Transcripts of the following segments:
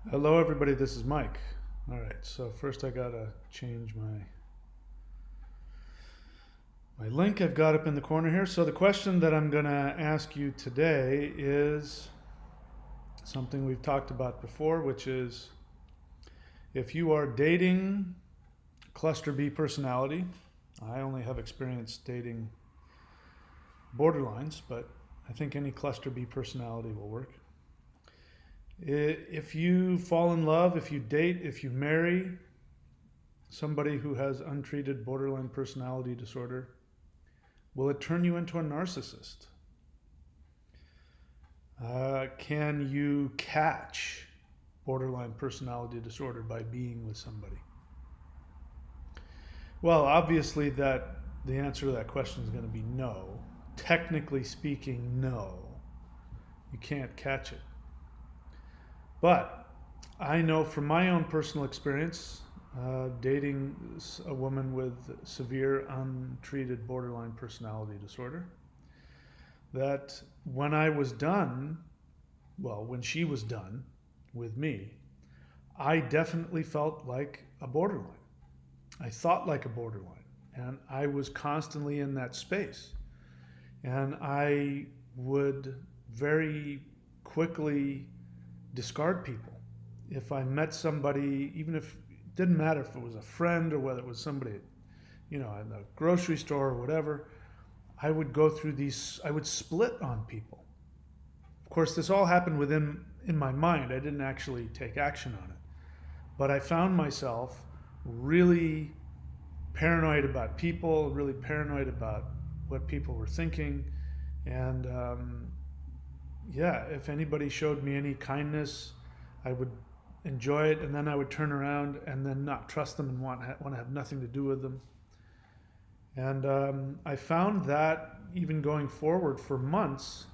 Hello, everybody. This is Mike. All right. So first, I gotta change my link. I've got up in the corner here. So the question that I'm gonna ask you today is something we've talked about before, which is if you are dating cluster B personality. I only have experience dating borderlines, but I think any cluster B personality will work. If you fall in love, if you date, if you marry somebody who has untreated borderline personality disorder, will it turn you into a narcissist? Can you catch borderline personality disorder by being with somebody? Well, obviously, that the answer to that question is going to be no. Technically speaking, no. You can't catch it. But I know from my own personal experience, dating a woman with severe untreated borderline personality disorder, that when I was done, well, when she was done with me, I definitely felt like a borderline. I thought like a borderline, and I was constantly in that space. And I would very quickly discard people. If I met somebody, even if it didn't matter if it was a friend or whether it was somebody, in the grocery store or whatever, I would go through these, I would split on people. Of course, this all happened in my mind. I didn't actually take action on it. But I found myself really paranoid about people, really paranoid about what people were thinking. And if anybody showed me any kindness, I would enjoy it, and then I would turn around and then not trust them and want to have nothing to do with them. And I found that even going forward for months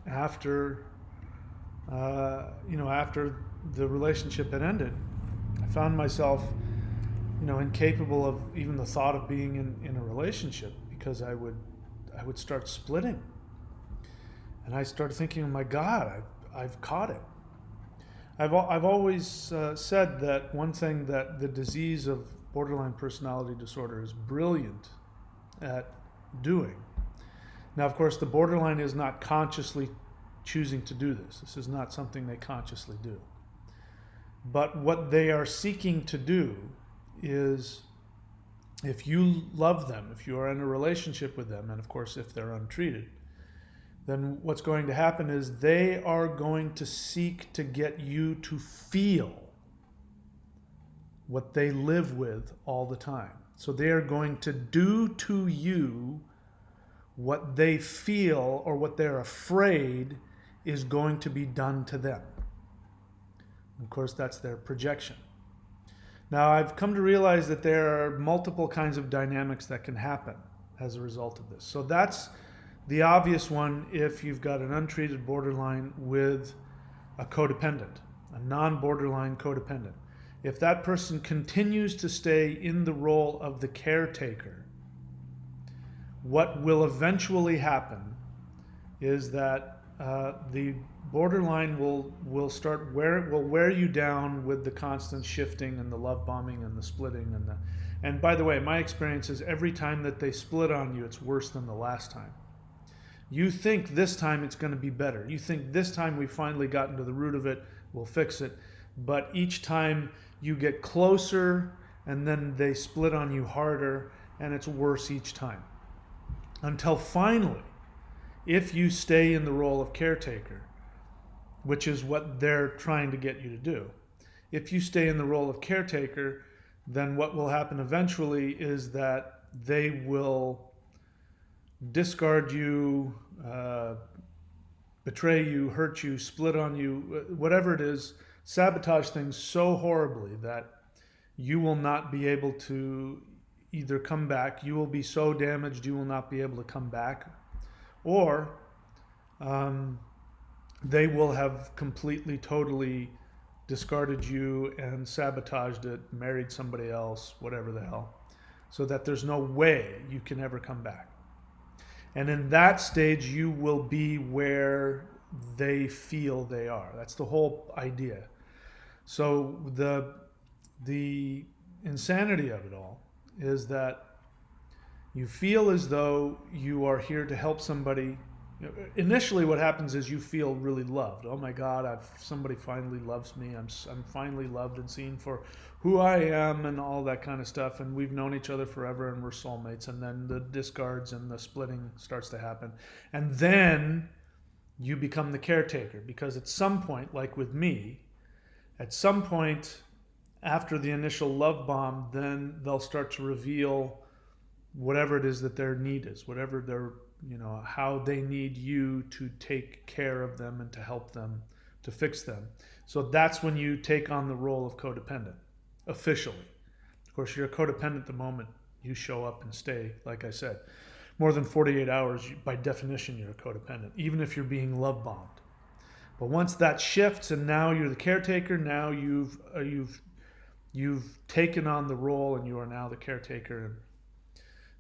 after, after the relationship had ended, I found myself, incapable of even the thought of being in a relationship because I would start splitting. And I started thinking, oh my God, I've caught it. I've always said that one thing that the disease of borderline personality disorder is brilliant at doing. Now, of course, the borderline is not consciously choosing to do this. This is not something they consciously do. But what they are seeking to do is, if you love them, if you are in a relationship with them, and of course, if they're untreated, then what's going to happen is they are going to seek to get you to feel what they live with all the time. So they are going to do to you what they feel or what they're afraid is going to be done to them. Of course, that's their projection. Now, I've come to realize that there are multiple kinds of dynamics that can happen as a result of this. So that's the obvious one if you've got an untreated borderline with a codependent, a non-borderline codependent. If that person continues to stay in the role of the caretaker, what will eventually happen is that the borderline will wear you down with the constant shifting and the love bombing and the splitting and by the way, my experience is every time that they split on you, it's worse than the last time. You think this time it's going to be better. You think this time we've finally gotten to the root of it, we'll fix it. But each time you get closer and then they split on you harder and it's worse each time. Until finally, if you stay in the role of caretaker, which is what they're trying to get you to do, if you stay in the role of caretaker, then what will happen eventually is that they will discard you, betray you, hurt you, split on you, whatever it is, sabotage things so horribly that you will not be able to either come back, you will be so damaged you will not be able to come back, or they will have completely, totally discarded you and sabotaged it, married somebody else, whatever the hell, so that there's no way you can ever come back. And in that stage, you will be where they feel they are. That's the whole idea. So the insanity of it all is that you feel as though you are here to help somebody. Initially, what happens is you feel really loved. Oh my God, somebody finally loves me. I'm finally loved and seen for who I am and all that kind of stuff. And we've known each other forever and we're soulmates. And then the discards and the splitting starts to happen. And then you become the caretaker, because at some point, like with me, at some point after the initial love bomb, then they'll start to reveal whatever it is that their need is, whatever their, how they need you to take care of them and to help them, to fix them. So that's when you take on the role of codependent, officially. Of course, you're a codependent the moment you show up and stay, like I said. More than 48 hours, by definition, you're a codependent, even if you're being love bombed. But once that shifts and now you're the caretaker, now you've taken on the role and you are now the caretaker.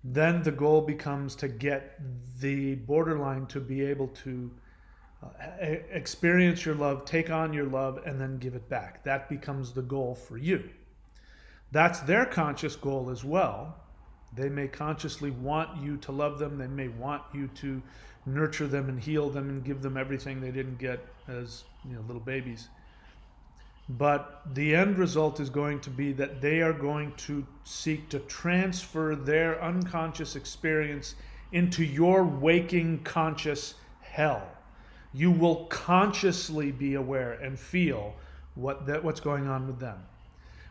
Then the goal becomes to get the borderline to be able to experience your love, take on your love, and then give it back. That becomes the goal for you. That's their conscious goal as well. They may consciously want you to love them. They may want you to nurture them and heal them and give them everything they didn't get as little babies. But the end result is going to be that they are going to seek to transfer their unconscious experience into your waking conscious hell. You will consciously be aware and feel what's going on with them.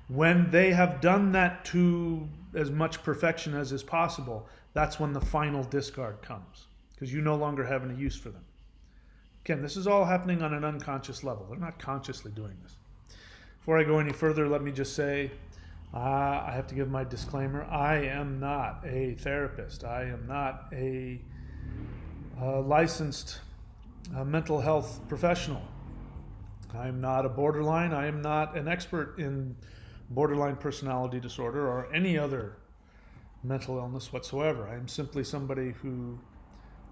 When they have done that to as much perfection as is possible, that's when the final discard comes, because you no longer have any use for them. Again, this is all happening on an unconscious level. They're not consciously doing this. Before I go any further, let me just say, I have to give my disclaimer. I am not a therapist. I am not a licensed mental health professional. I am not a borderline. I am not an expert in borderline personality disorder or any other mental illness whatsoever. I am simply somebody who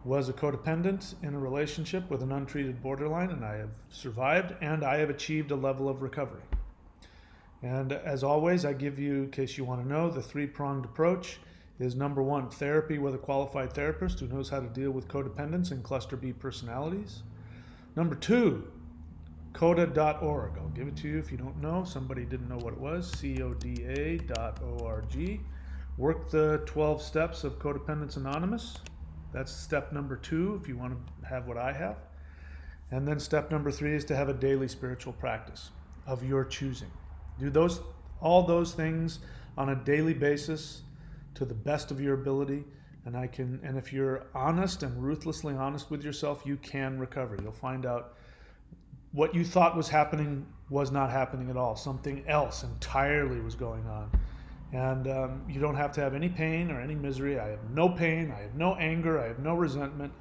was a codependent in a relationship with an untreated borderline, and I have survived and I have achieved a level of recovery. And as always, I give you, in case you want to know, the three-pronged approach is: number one, therapy with a qualified therapist who knows how to deal with codependence and cluster B personalities. Number two, coda.org. I'll give it to you if you don't know. Somebody didn't know what it was. coda.org. Work the 12 steps of Codependence Anonymous. That's step number two if you want to have what I have. And then step number three is to have a daily spiritual practice of your choosing. Do all those things on a daily basis to the best of your ability, and if you're honest and ruthlessly honest with yourself, you can recover. You'll find out what you thought was happening was not happening at all. Something else entirely was going on. And you don't have to have any pain or any misery. I have no pain, I have no anger, I have no resentment.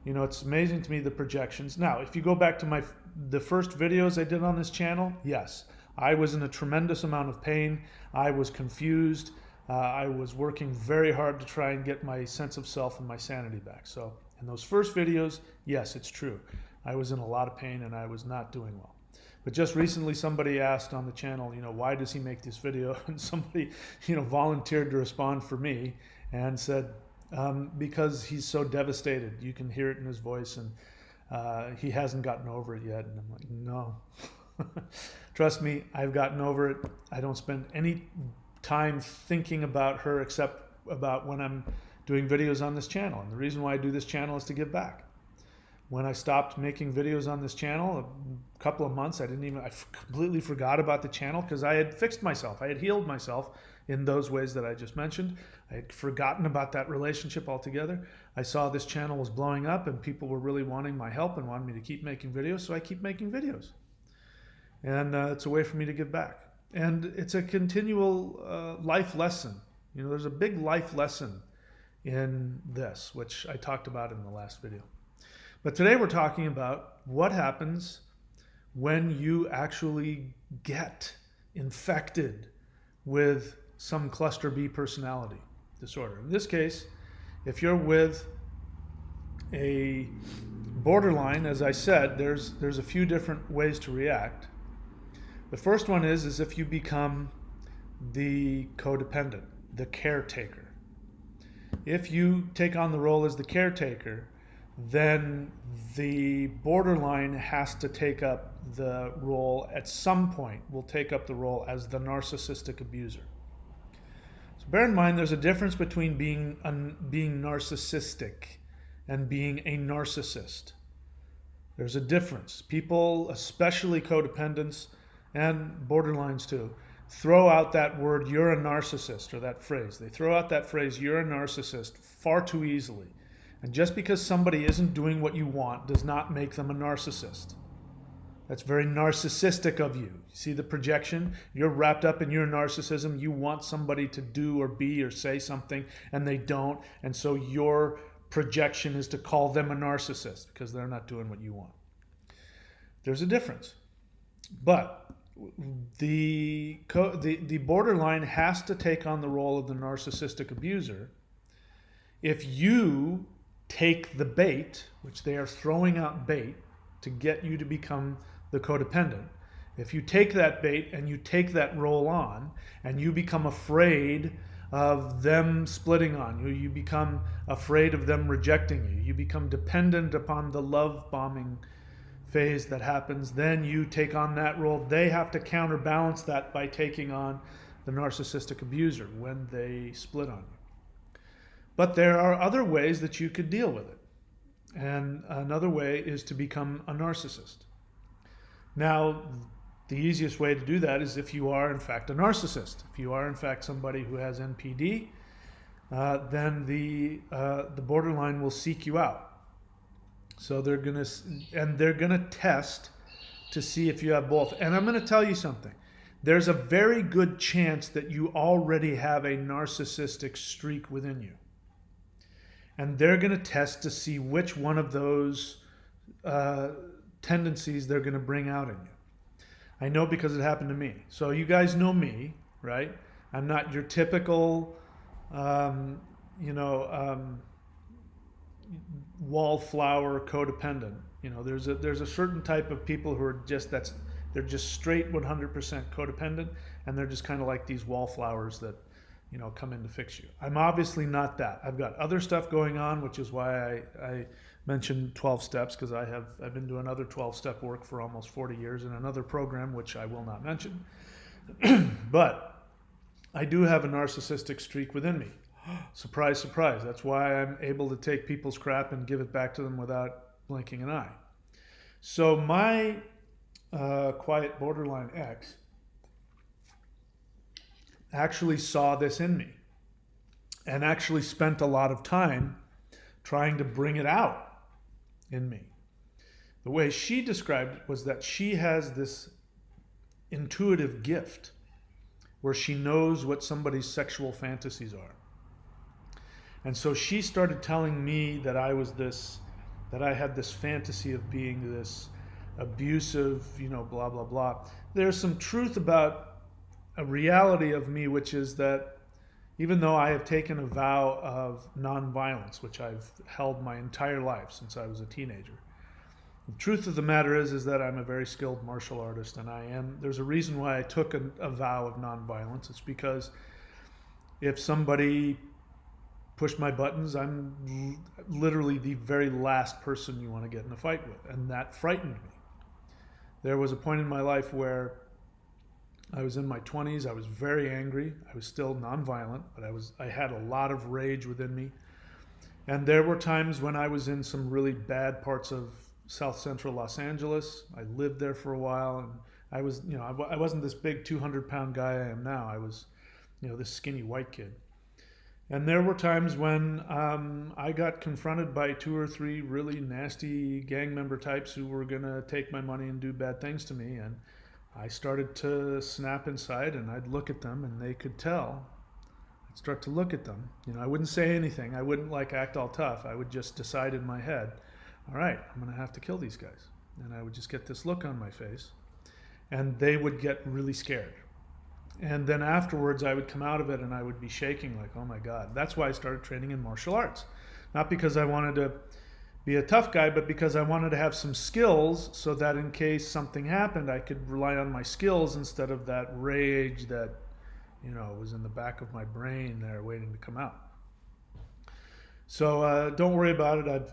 It's amazing to me, the projections. Now, if you go back to the first videos I did on this channel, yes, I was in a tremendous amount of pain. I was confused. I was working very hard to try and get my sense of self and my sanity back. So in those first videos, yes, it's true. I was in a lot of pain and I was not doing well. But just recently somebody asked on the channel, why does he make this video? And somebody, volunteered to respond for me and said, because he's so devastated. You can hear it in his voice, and he hasn't gotten over it yet. And I'm like, no. Trust me, I've gotten over it. I don't spend any time thinking about her except about when I'm doing videos on this channel. And the reason why I do this channel is to give back. When I stopped making videos on this channel, a couple of months, I completely forgot about the channel because I had fixed myself. I had healed myself in those ways that I just mentioned. I had forgotten about that relationship altogether. I saw this channel was blowing up and people were really wanting my help and wanted me to keep making videos, so I keep making videos. And it's a way for me to give back. And it's a continual life lesson. There's a big life lesson in this, which I talked about in the last video. But today we're talking about what happens when you actually get infected with some cluster B personality disorder. In this case, if you're with a borderline, as I said, there's a few different ways to react. The first one is if you become the codependent, the caretaker. If you take on the role as the caretaker, then the borderline has to take up the role at some point, will take up the role as the narcissistic abuser. So bear in mind there's a difference between being narcissistic and being a narcissist. There's a difference. People, especially codependents and borderlines too, throw out that word, you're a narcissist, or that phrase. They throw out that phrase, you're a narcissist, far too easily. And just because somebody isn't doing what you want does not make them a narcissist. That's very narcissistic of you. You see the projection? You're wrapped up in your narcissism. You want somebody to do or be or say something, and they don't. And so your projection is to call them a narcissist because they're not doing what you want. There's a difference. But the borderline has to take on the role of the narcissistic abuser if you take the bait, which they are throwing out bait to get you to become the codependent. If you take that bait and you take that role on and you become afraid of them splitting on you, you become afraid of them rejecting you, you become dependent upon the love bombing phase that happens, then you take on that role. They have to counterbalance that by taking on the narcissistic abuser when they split on you. But there are other ways that you could deal with it. And another way is to become a narcissist. Now, the easiest way to do that is if you are in fact a narcissist. If you are in fact somebody who has NPD, then the borderline will seek you out. So they're gonna test to see if you have both. And I'm gonna tell you something. There's a very good chance that you already have a narcissistic streak within you. And they're gonna test to see which one of those tendencies they're gonna bring out in you. I know because it happened to me. So you guys know me, right? I'm not your typical, wallflower codependent. You know, there's a certain type of people who are they're just straight 100% codependent, and they're just kind of like these wallflowers that, come in to fix you. I'm obviously not that. I've got other stuff going on, which is why I mentioned 12 steps, because I've been doing other 12-step work for almost 40 years in another program, which I will not mention. But I do have a narcissistic streak within me. Surprise, surprise. That's why I'm able to take people's crap and give it back to them without blinking an eye. So my quiet borderline ex actually saw this in me and actually spent a lot of time trying to bring it out in me. The way she described it was that she has this intuitive gift where she knows what somebody's sexual fantasies are. And so she started telling me that I had this fantasy of being this abusive, blah, blah, blah. There's some truth about a reality of me, which is that even though I have taken a vow of nonviolence, which I've held my entire life since I was a teenager, the truth of the matter is that I'm a very skilled martial artist, and there's a reason why I took a vow of nonviolence. It's because if somebody pushed my buttons, I'm literally the very last person you want to get in a fight with, and that frightened me. There was a point in my life where I was in my 20s. I was very angry. I was still nonviolent, but I had a lot of rage within me. And there were times when I was in some really bad parts of South Central Los Angeles. I lived there for a while, and I was, I wasn't this big 200-pound guy I am now. I was, this skinny white kid. And there were times when I got confronted by 2 or 3 really nasty gang member types who were going to take my money and do bad things to me. And I started to snap inside, and I'd look at them, and they could tell. I'd start to look at them. I wouldn't say anything. I wouldn't act all tough. I would just decide in my head, all right, I'm going to have to kill these guys. And I would just get this look on my face, and they would get really scared. And then afterwards, I would come out of it and I would be shaking like, oh my God. That's why I started training in martial arts. Not because I wanted to be a tough guy, but because I wanted to have some skills so that in case something happened, I could rely on my skills instead of that rage that, was in the back of my brain there waiting to come out. So don't worry about it.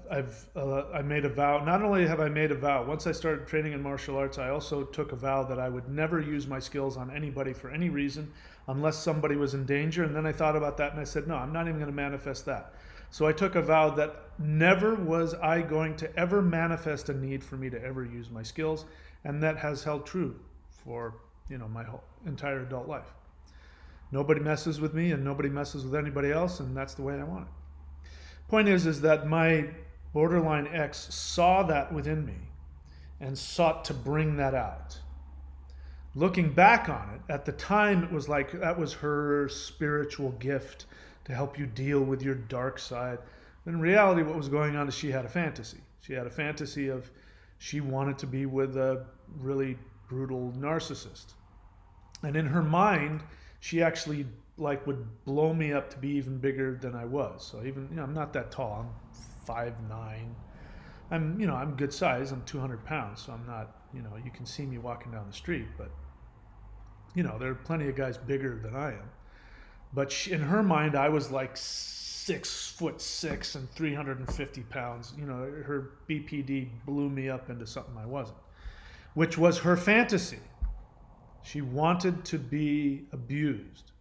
I made a vow. Not only have I made a vow, once I started training in martial arts, I also took a vow that I would never use my skills on anybody for any reason unless somebody was in danger. And then I thought about that and I said, no, I'm not even going to manifest that. So I took a vow that never was I going to ever manifest a need for me to ever use my skills. And that has held true for, my whole entire adult life. Nobody messes with me and nobody messes with anybody else, and that's the way I want it. Point is that my borderline ex saw that within me and sought to bring that out. Looking back on it, at the time it was like that was her spiritual gift to help you deal with your dark side. In reality, what was going on is she had a fantasy. She had a fantasy of she wanted to be with a really brutal narcissist. And in her mind, she actually would blow me up to be even bigger than I was. So even, I'm not that tall. I'm 5'9". I'm good size. I'm 200 pounds. So I'm not, you can see me walking down the street, but there are plenty of guys bigger than I am. But in her mind, I was like 6'6" and 350 pounds. Her BPD blew me up into something I wasn't, which was her fantasy. She wanted to be abused.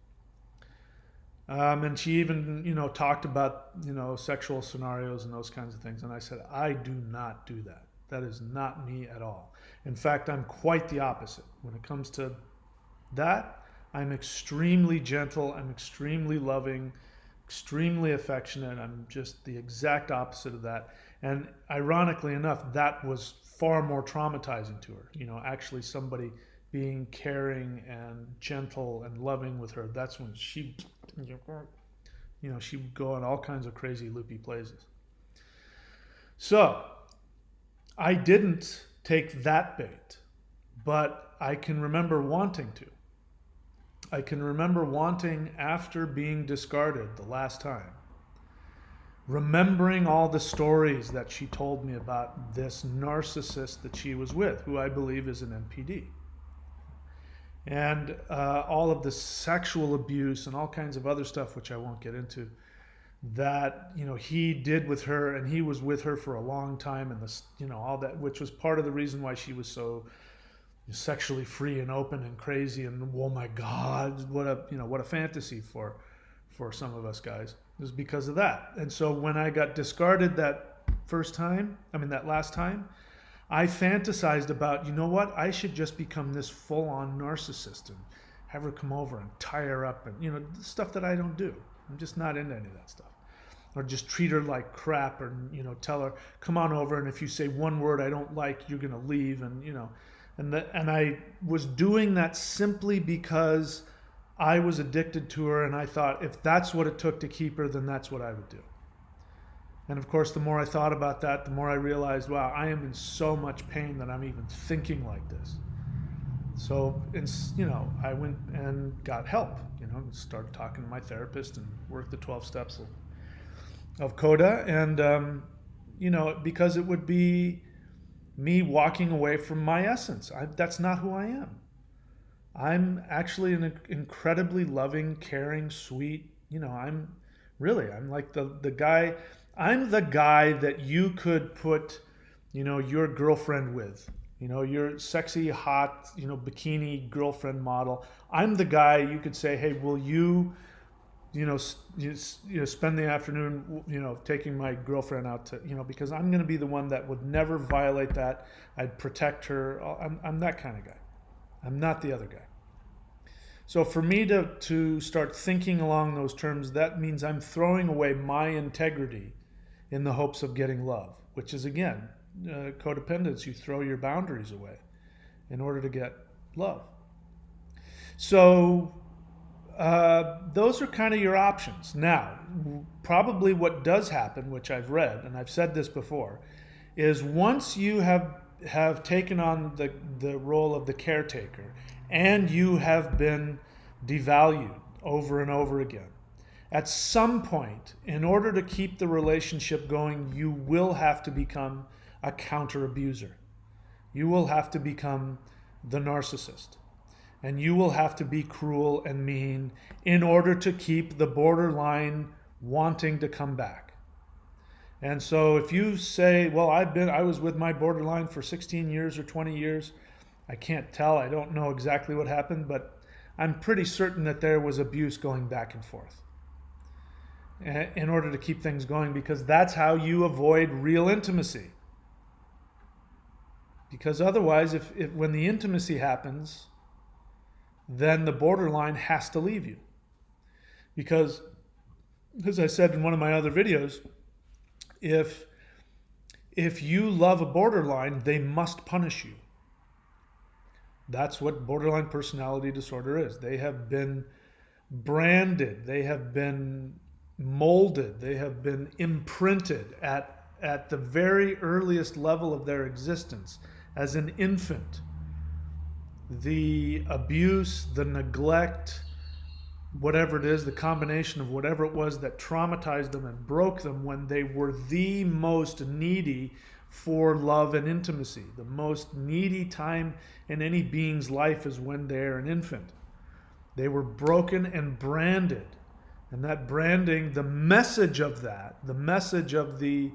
And she even, talked about, sexual scenarios and those kinds of things. And I said, I do not do that. That is not me at all. In fact, I'm quite the opposite. When it comes to that, I'm extremely gentle. I'm extremely loving, extremely affectionate. I'm just the exact opposite of that. And ironically enough, that was far more traumatizing to her. Actually somebody being caring and gentle and loving with her, that's when she would go on all kinds of crazy loopy places. So I didn't take that bait, but I can remember wanting to. I can remember wanting, after being discarded the last time, remembering all the stories that she told me about this narcissist that she was with, who I believe is an NPD. And all of the sexual abuse and all kinds of other stuff, which I won't get into, that he did with her, and he was with her for a long time, and this all that, which was part of the reason why she was so sexually free and open and crazy, and oh my God, what a fantasy for some of us guys, is because of that. And so when I got discarded that last time, I fantasized about, I should just become this full-on narcissist and have her come over and tie her up and, stuff that I don't do. I'm just not into any of that stuff. Or just treat her like crap, or, tell her, come on over, and if you say one word I don't like, you're going to leave, and, and I was doing that simply because I was addicted to her, and I thought if that's what it took to keep her, then that's what I would do. And of course, the more I thought about that, the more I realized, wow, I am in so much pain that I'm even thinking like this. So, I went and got help, started talking to my therapist and worked the 12 steps of CODA. And, because it would be me walking away from my essence. That's not who I am. I'm actually an incredibly loving, caring, sweet, I'm like the guy. I'm the guy that you could put, your girlfriend with, your sexy, hot, bikini girlfriend model. I'm the guy you could say, hey, will you, spend the afternoon, taking my girlfriend out to, because I'm going to be the one that would never violate that. I'd protect her. I'm that kind of guy. I'm not the other guy. So for me to start thinking along those terms, that means I'm throwing away my integrity in the hopes of getting love, which is, again, codependence. You throw your boundaries away in order to get love. So those are kind of your options. Now, probably what does happen, which I've read, and I've said this before, is once you have taken on the role of the caretaker, and you have been devalued over and over again, At some point, in order to keep the relationship going, you will have to become a counter-abuser. You will have to become the narcissist. And you will have to be cruel and mean in order to keep the borderline wanting to come back. And so if you say, well, I was with my borderline for 16 years or 20 years, I can't tell, I don't know exactly what happened, but I'm pretty certain that there was abuse going back and forth in order to keep things going, because that's how you avoid real intimacy. Because otherwise, if when the intimacy happens, then the borderline has to leave you. Because, as I said in one of my other videos, if you love a borderline, they must punish you. That's what borderline personality disorder is. They have been branded, they have been molded, they have been imprinted at the very earliest level of their existence as an infant. The abuse, the neglect, whatever it is, the combination of whatever it was that traumatized them and broke them when they were the most needy for love and intimacy. The most needy time in any being's life is when they're an infant. They were broken and branded. And that branding, the message of that, the message of the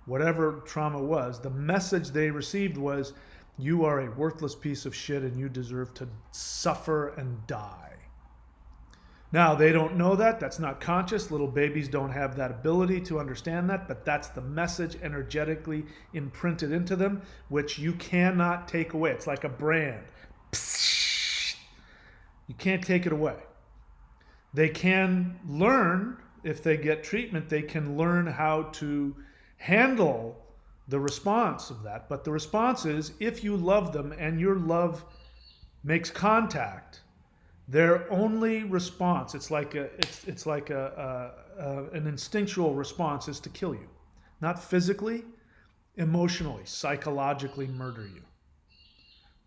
whatever trauma was, the message they received was, you are a worthless piece of shit and you deserve to suffer and die. Now, they don't know that. That's not conscious. Little babies don't have that ability to understand that, but that's the message energetically imprinted into them, which you cannot take away. It's like a brand. You can't take it away. They can learn, if they get treatment, they can learn how to handle the response of that. But the response is, if you love them and your love makes contact, their only response, it's like an instinctual response, is to kill you. Not physically, emotionally, psychologically murder you.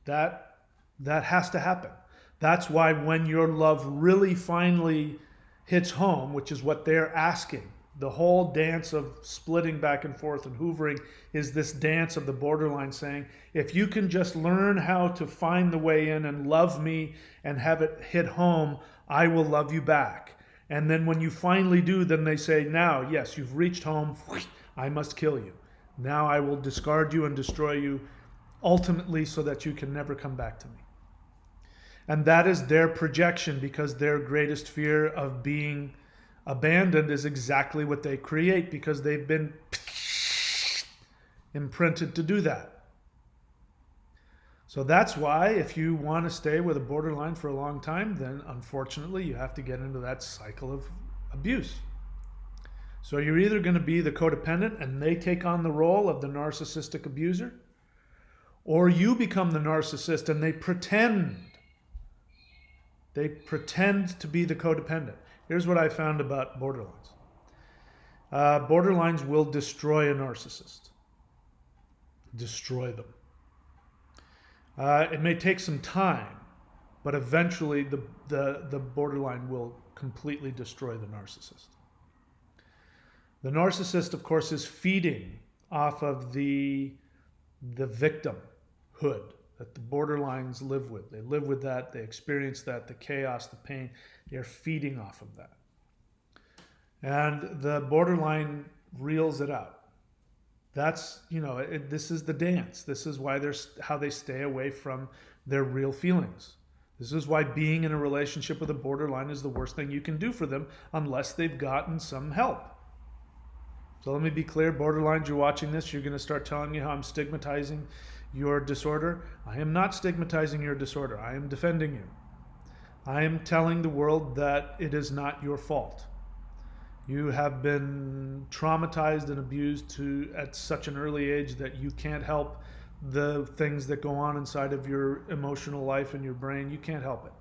That has to happen. That's why when your love really finally hits home, which is what they're asking, the whole dance of splitting back and forth and hoovering is this dance of the borderline saying, if you can just learn how to find the way in and love me and have it hit home, I will love you back. And then when you finally do, then they say, now, yes, you've reached home, I must kill you. Now I will discard you and destroy you ultimately so that you can never come back to me. And that is their projection, because their greatest fear of being abandoned is exactly what they create, because they've been imprinted to do that. So that's why if you want to stay with a borderline for a long time, then unfortunately you have to get into that cycle of abuse. So you're either going to be the codependent and they take on the role of the narcissistic abuser, or you become the narcissist and they pretend to be the codependent. Here's what I found about borderlines. Borderlines will destroy a narcissist. Destroy them. It may take some time, but eventually the borderline will completely destroy the narcissist. The narcissist, of course, is feeding off of the victimhood that the borderlines live with. They live with that, they experience that, the chaos, the pain. They're feeding off of that. And the borderline reels it out. That's, this is the dance. This is why how they stay away from their real feelings. This is why being in a relationship with a borderline is the worst thing you can do for them unless they've gotten some help. So let me be clear, borderlines, you're watching this, you're going to start telling me how I'm stigmatizing your disorder. I am not stigmatizing your disorder. I am defending you. I am telling the world that it is not your fault. You have been traumatized and abused at such an early age that you can't help the things that go on inside of your emotional life and your brain. You can't help it.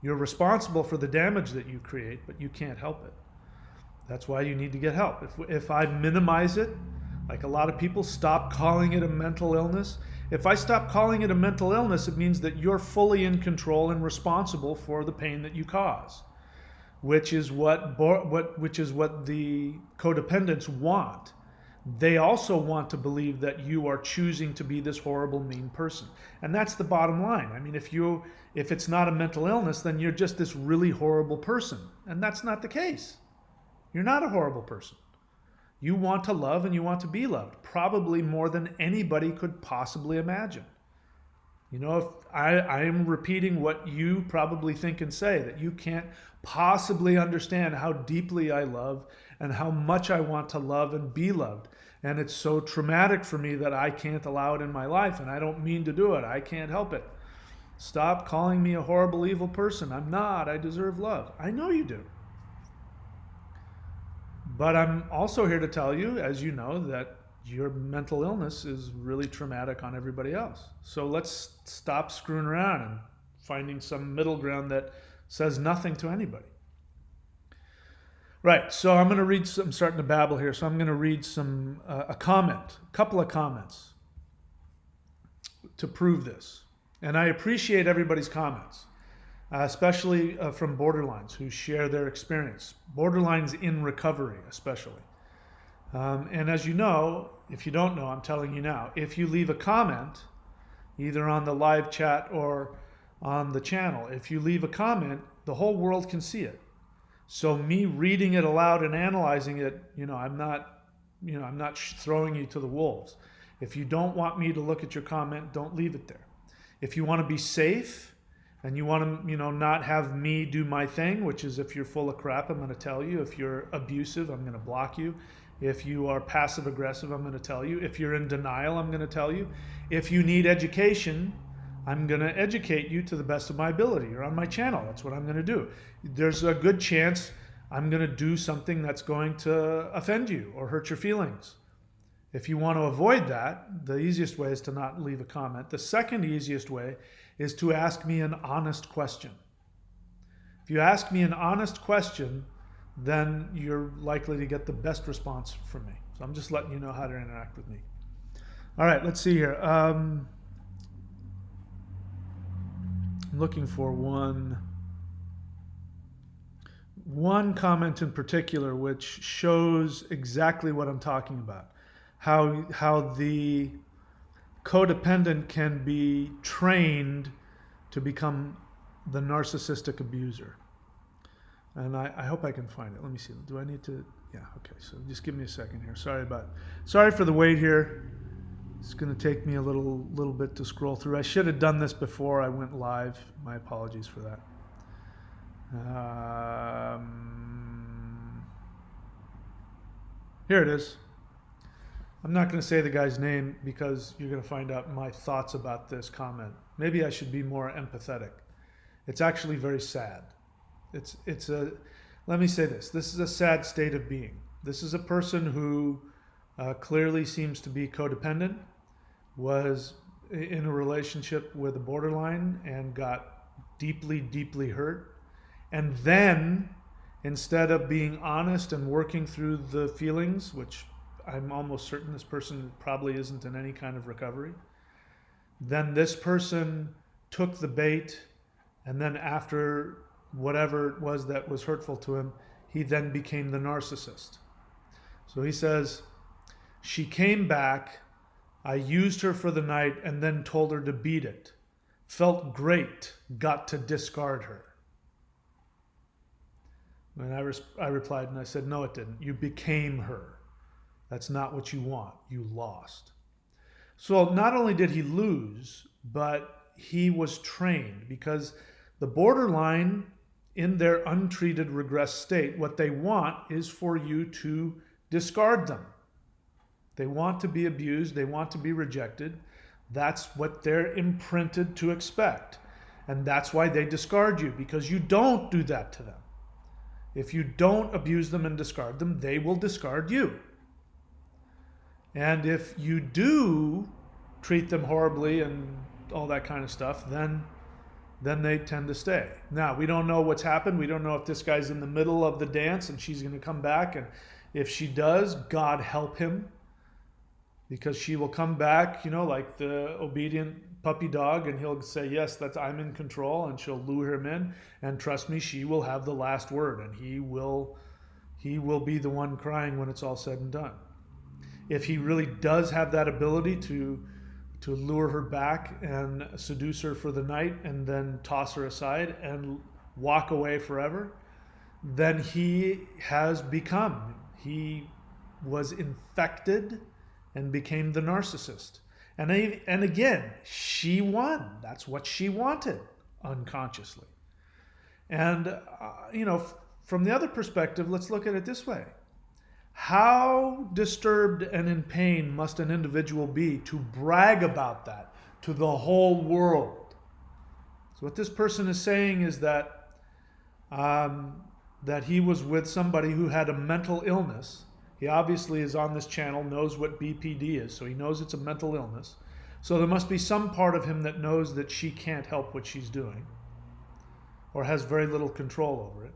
You're responsible for the damage that you create, but you can't help it. That's why you need to get help. If I minimize it, like a lot of people, stop calling it a mental illness. If I stop calling it a mental illness, it means that you're fully in control and responsible for the pain that you cause. which is what the codependents want. They also want to believe that you are choosing to be this horrible, mean person. And that's the bottom line. I mean, if it's not a mental illness, then you're just this really horrible person. And that's not the case. You're not a horrible person. You want to love and you want to be loved, probably more than anybody could possibly imagine. You know, if I am repeating what you probably think and say, that you can't possibly understand how deeply I love and how much I want to love and be loved. And it's so traumatic for me that I can't allow it in my life, and I don't mean to do it. I can't help it. Stop calling me a horrible, evil person. I'm not. I deserve love. I know you do. But I'm also here to tell you, as you know, that your mental illness is really traumatic on everybody else. So let's stop screwing around and finding some middle ground that says nothing to anybody. Right, so I'm going to read some, I'm starting to babble here, so I'm going to read a couple of comments to prove this. And I appreciate everybody's comments, especially from borderlines who share their experience. Borderlines in recovery, especially. And as you know, if you don't know, I'm telling you now, if you leave a comment, either on the live chat or on the channel, if you leave a comment, the whole world can see it. So me reading it aloud and analyzing it, I'm not throwing you to the wolves. If you don't want me to look at your comment, don't leave it there. If you want to be safe and you want to, not have me do my thing, which is if you're full of crap, I'm going to tell you. If you're abusive, I'm going to block you. If you are passive aggressive, I'm going to tell you. If you're in denial, I'm going to tell you. If you need education, I'm going to educate you to the best of my ability. You're on my channel. That's what I'm going to do. There's a good chance I'm going to do something that's going to offend you or hurt your feelings. If you want to avoid that, the easiest way is to not leave a comment. The second easiest way is to ask me an honest question. If you ask me an honest question, then you're likely to get the best response from me. So I'm just letting you know how to interact with me. All right, let's see here. I'm looking for one comment in particular which shows exactly what I'm talking about. How the codependent can be trained to become the narcissistic abuser. And I hope I can find it. Let me see. Do I need to? Yeah, okay. So just give me a second here. Sorry for the wait here. It's going to take me a little bit to scroll through. I should have done this before I went live. My apologies for that. Here it is. I'm not going to say the guy's name because you're going to find out my thoughts about this comment. Maybe I should be more empathetic. It's actually very sad. Let me say this. This is a sad state of being. This is a person who clearly seems to be codependent, was in a relationship with a borderline and got deeply, deeply hurt. And then, instead of being honest and working through the feelings, which I'm almost certain this person probably isn't in any kind of recovery, then this person took the bait, and then after whatever it was that was hurtful to him, he then became the narcissist. So he says, she came back, I used her for the night and then told her to beat it. Felt great, got to discard her. And I replied and I said, no, it didn't. You became her. That's not what you want. You lost. So not only did he lose, but he was trained, because the borderline, in their untreated regressed state, what they want is for you to discard them. They want to be abused. They want to be rejected. That's what they're imprinted to expect. And that's why they discard you, because you don't do that to them. If you don't abuse them and discard them, they will discard you. And if you do treat them horribly and all that kind of stuff, then they tend to stay. Now, we don't know what's happened. We don't know if this guy's in the middle of the dance and she's going to come back. And if she does, God help him. because she will come back, like the obedient puppy dog, and he'll say, yes, that's I'm in control, and she'll lure him in, and trust me, she will have the last word, and he will be the one crying when it's all said and done. If he really does have that ability to lure her back and seduce her for the night and then toss her aside and walk away forever, then he was infected and became the narcissist. And again, she won. That's what she wanted unconsciously. And, from the other perspective, let's look at it this way. How disturbed and in pain must an individual be to brag about that to the whole world? So what this person is saying is that that he was with somebody who had a mental illness. He obviously is on this channel, knows what BPD is, so he knows it's a mental illness. So there must be some part of him that knows that she can't help what she's doing or has very little control over it.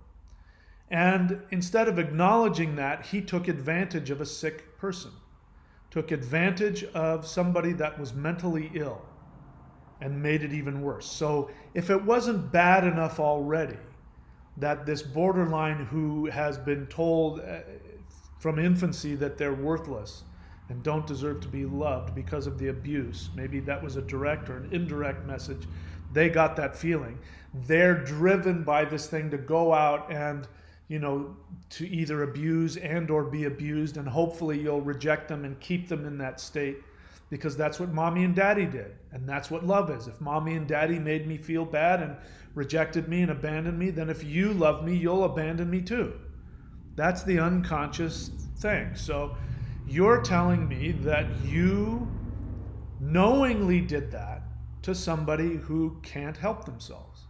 And instead of acknowledging that, he took advantage of a sick person, took advantage of somebody that was mentally ill and made it even worse. So if it wasn't bad enough already that this borderline who has been told from infancy that they're worthless and don't deserve to be loved because of the abuse, maybe that was a direct or an indirect message, they got that feeling. They're driven by this thing to go out and to either abuse and or be abused, and hopefully you'll reject them and keep them in that state, because that's what mommy and daddy did, and that's what love is. If mommy and daddy made me feel bad and rejected me and abandoned me, then if you love me, you'll abandon me too. That's the unconscious thing. So you're telling me that you knowingly did that to somebody who can't help themselves.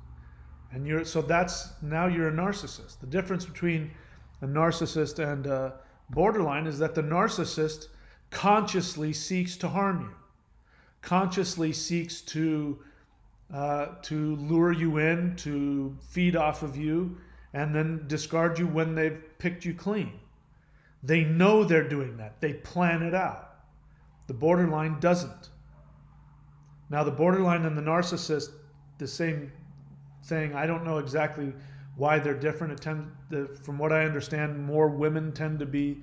And you're a narcissist. The difference between a narcissist and a borderline is that the narcissist consciously seeks to harm you, consciously seeks to lure you in, to feed off of you, and then discard you when they've picked you clean. They know they're doing that. They plan it out. The borderline doesn't. Now, the borderline and the narcissist, the same thing. I don't know exactly why they're different. From what I understand, more women tend to be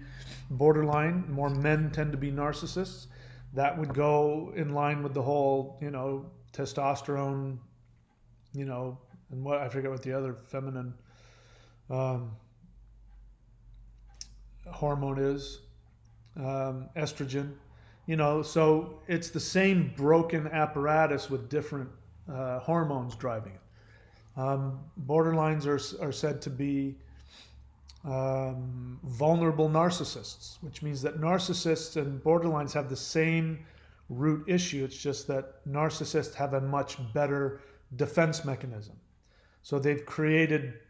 borderline, more men tend to be narcissists. That would go in line with the whole, testosterone, and what I forget what the other feminine hormone is, estrogen. So it's the same broken apparatus with different hormones driving it. Borderlines are said to be vulnerable narcissists, which means that narcissists and borderlines have the same root issue. It's just that narcissists have a much better defense mechanism. So they've created,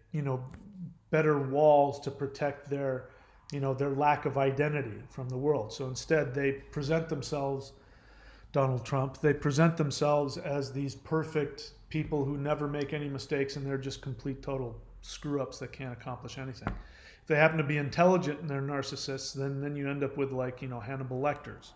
better walls to protect their lack of identity from the world. So instead they present themselves, Donald Trump, they present themselves as these perfect people who never make any mistakes, and they're just complete total screw-ups that can't accomplish anything. If they happen to be intelligent and they're narcissists, then you end up with Hannibal Lecters.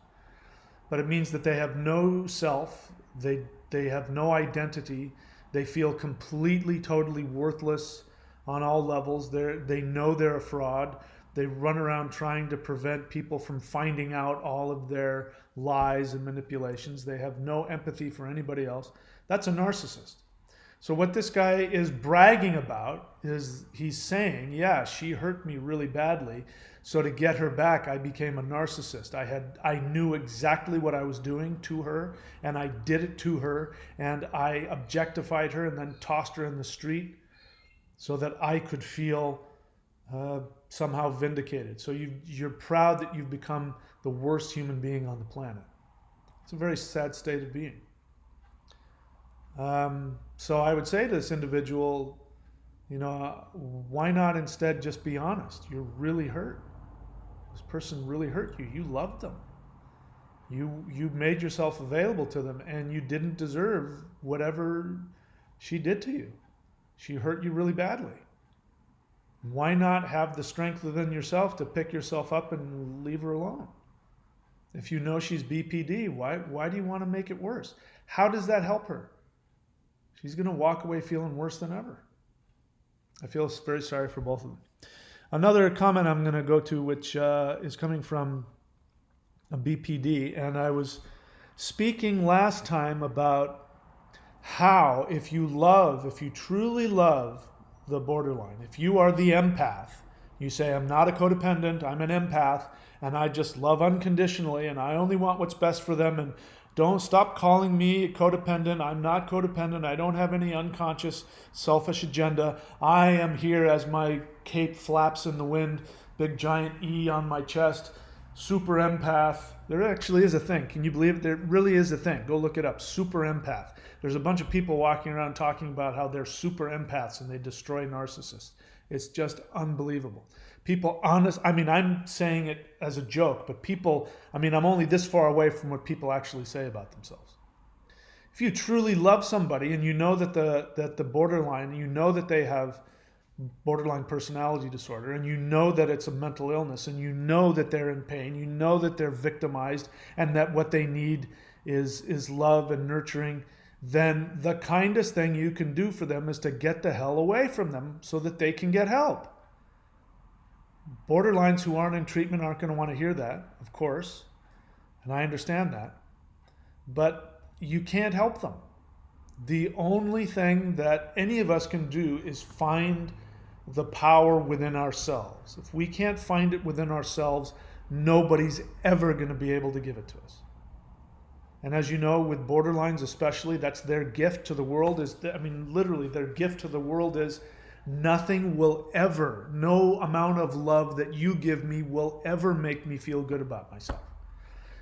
But it means that they have no self, they have no identity, they feel completely, totally worthless on all levels. They know they're a fraud. They run around trying to prevent people from finding out all of their lies and manipulations. They have no empathy for anybody else. That's a narcissist. So what this guy is bragging about is he's saying, yeah, she hurt me really badly. So to get her back, I became a narcissist. I knew exactly what I was doing to her, and I did it to her, and I objectified her and then tossed her in the street so that I could feel somehow vindicated. So you're proud that you've become the worst human being on the planet. It's a very sad state of being. So I would say to this individual, why not instead just be honest? You're really hurt. This person really hurt you. You loved them. You made yourself available to them, and you didn't deserve whatever she did to you. She hurt you really badly. Why not have the strength within yourself to pick yourself up and leave her alone? If you know she's BPD, why do you want to make it worse? How does that help her? She's going to walk away feeling worse than ever. I feel very sorry for both of them. Another comment I'm going to go to, which is coming from a BPD, and I was speaking last time about how if you truly love the borderline, if you are the empath, you say, I'm not a codependent, I'm an empath, and I just love unconditionally, and I only want what's best for them, and don't stop calling me codependent. I'm not codependent. I don't have any unconscious selfish agenda. I am here as my cape flaps in the wind, big giant E on my chest, super empath. There actually is a thing. Can you believe it? There really is a thing. Go look it up. Super empath. There's a bunch of people walking around talking about how they're super empaths and they destroy narcissists. It's just unbelievable. People I'm saying it as a joke, but people, I'm only this far away from what people actually say about themselves. If you truly love somebody and you know that the borderline, you know that they have borderline personality disorder, and you know that it's a mental illness, and you know that they're in pain, you know that they're victimized, and that what they need is love and nurturing, then the kindest thing you can do for them is to get the hell away from them so that they can get help. Borderlines who aren't in treatment aren't going to want to hear that, of course, and I understand that, but you can't help them. The only thing that any of us can do is find the power within ourselves. If we can't find it within ourselves, nobody's ever going to be able to give it to us. And as you know, with borderlines especially, that's their gift to the world. Literally their gift to the world is nothing will ever, no amount of love that you give me will ever make me feel good about myself.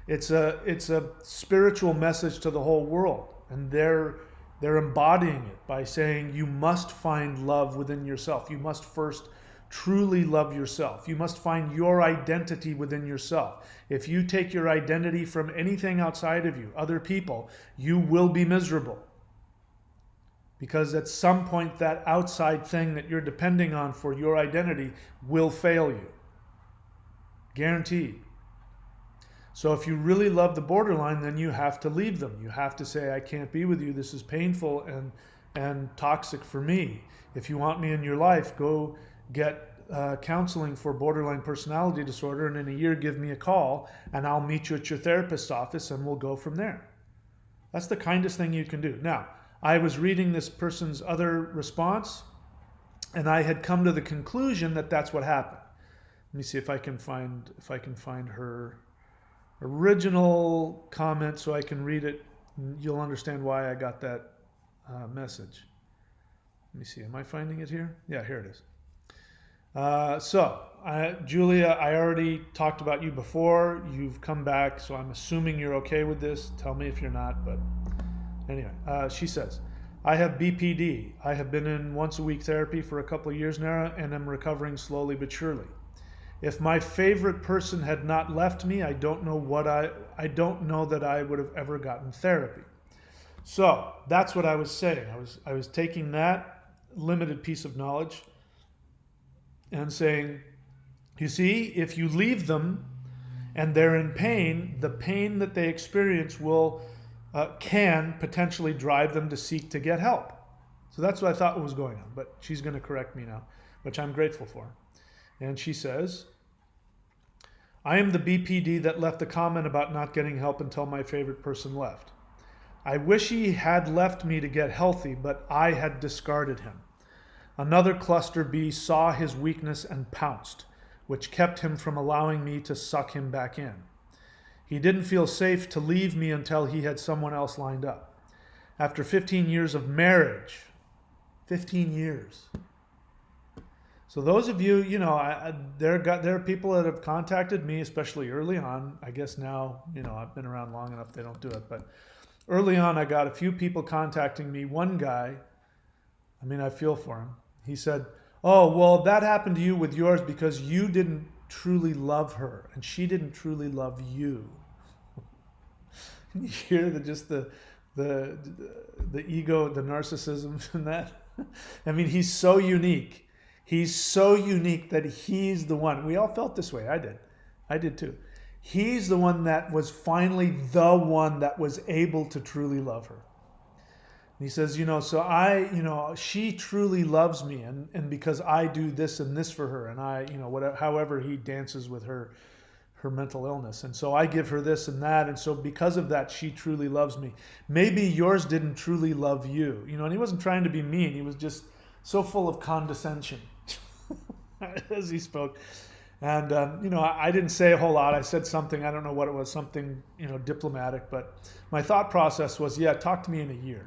It's a spiritual message to the whole world, and they're embodying it by saying you must find love within yourself. You must first truly love yourself. You must find your identity within yourself. If you take your identity from anything outside of you, other people, you will be miserable. Because at some point that outside thing that you're depending on for your identity will fail you. Guaranteed. So if you really love the borderline, then you have to leave them. You have to say, I can't be with you. This is painful and toxic for me. If you want me in your life, go get counseling for borderline personality disorder, and in a year give me a call, and I'll meet you at your therapist's office and we'll go from there. That's the kindest thing you can do. Now, I was reading this person's other response, and I had come to the conclusion that that's what happened. Let me see if I can find her original comment so I can read it. You'll understand why I got that message. Let me see. Am I finding it here? Yeah, here it is. Julia, I already talked about you before. You've come back, so I'm assuming you're okay with this. Tell me if you're not, but anyway, she says, I have BPD. I have been in once-a-week therapy for a couple of years now and am recovering slowly but surely. If my favorite person had not left me, I don't know that I would have ever gotten therapy. So that's what I was saying. I was taking that limited piece of knowledge and saying, you see, if you leave them and they're in pain, the pain that they experience can potentially drive them to seek to get help. So that's what I thought was going on, but she's going to correct me now, which I'm grateful for. And she says, I am the BPD that left a comment about not getting help until my favorite person left. I wish he had left me to get healthy, but I had discarded him. Another cluster B saw his weakness and pounced, which kept him from allowing me to suck him back in. He didn't feel safe to leave me until he had someone else lined up. After 15 years of marriage, 15 years. So those of you, there are people that have contacted me, especially early on. I guess now, I've been around long enough, they don't do it. But early on, I got a few people contacting me. One guy, I feel for him. He said, oh, well, that happened to you with yours because you didn't truly love her and she didn't truly love you. You hear the ego, the narcissism in that? He's so unique. He's so unique that he's the one. We all felt this way. I did too. He's the one that was finally the one that was able to truly love her. And he says, so she truly loves me, and because I do this and this for her, and I, whatever, however he dances with her mental illness. And so I give her this and that. And so because of that, she truly loves me. Maybe yours didn't truly love you. And he wasn't trying to be mean. He was just so full of condescension as he spoke. And, I didn't say a whole lot. I said something, I don't know what it was, something, diplomatic. But my thought process was, yeah, talk to me in a year.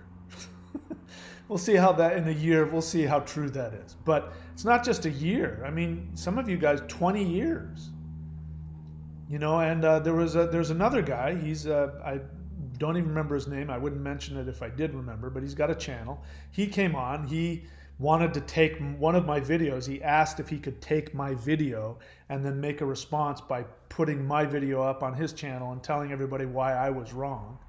We'll see how that in a year, we'll see how true that is. But it's not just a year. I mean, some of you guys, 20 years. And there's another guy. He's I don't even remember his name. I wouldn't mention it if I did remember, but he's got a channel. He came on. He wanted to take one of my videos. He asked if he could take my video and then make a response by putting my video up on his channel and telling everybody why I was wrong.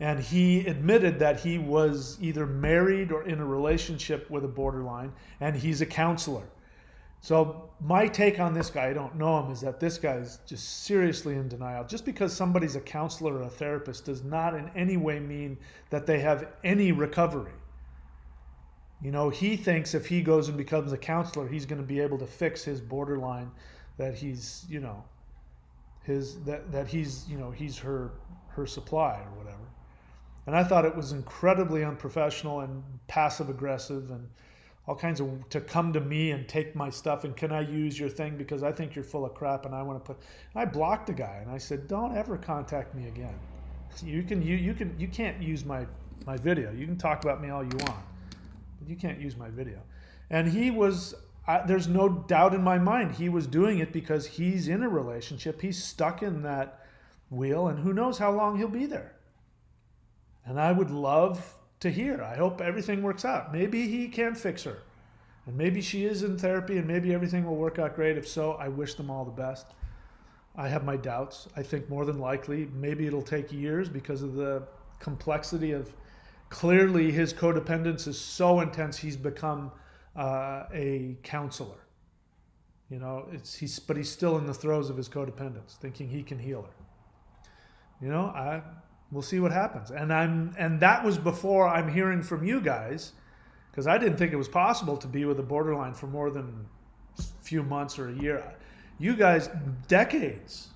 And he admitted that he was either married or in a relationship with a borderline, and he's a counselor. So my take on this guy, I don't know him, is that this guy's just seriously in denial. Just because somebody's a counselor or a therapist does not in any way mean that they have any recovery. He thinks if he goes and becomes a counselor, he's going to be able to fix his borderline, that he's, he's her supply or whatever. And I thought it was incredibly unprofessional and passive aggressive and all kinds of, to come to me and take my stuff and can I use your thing because I think you're full of crap and I want to put. I blocked the guy and I said, don't ever contact me again. You can't use my video. You can talk about me all you want, but you can't use my video. And he was, there's no doubt in my mind, he was doing it because he's in a relationship. He's stuck in that wheel and who knows how long he'll be there. And I would love to hear. I hope everything works out. Maybe he can fix her. And maybe she is in therapy and maybe everything will work out great. If so, I wish them all the best. I have my doubts. I think more than likely, maybe it'll take years because of the complexity of, clearly his codependence is so intense he's become a counselor. But he's still in the throes of his codependence, thinking he can heal her. We'll see what happens. And that was before I'm hearing from you guys, because I didn't think it was possible to be with a borderline for more than a few months or a year. You guys, decades.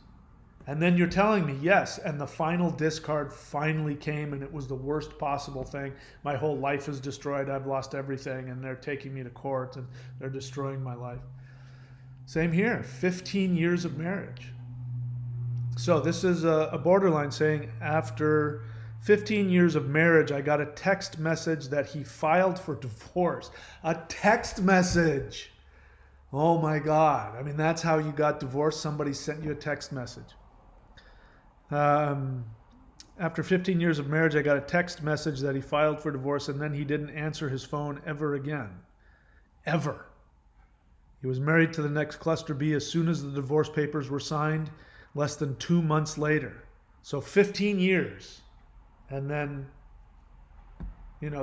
And then you're telling me, yes, and the final discard finally came and it was the worst possible thing. My whole life is destroyed. I've lost everything and they're taking me to court and they're destroying my life. Same here, 15 years of marriage. So this is a borderline saying, after 15 years of marriage, I got a text message that he filed for divorce. A text message. Oh my God. I mean, that's how you got divorced. Somebody sent you a text message. After 15 years of marriage, I got a text message that he filed for divorce and then he didn't answer his phone ever again. Ever. He was married to the next cluster B as soon as the divorce papers were signed. Less than 2 months later. So 15 years. And then,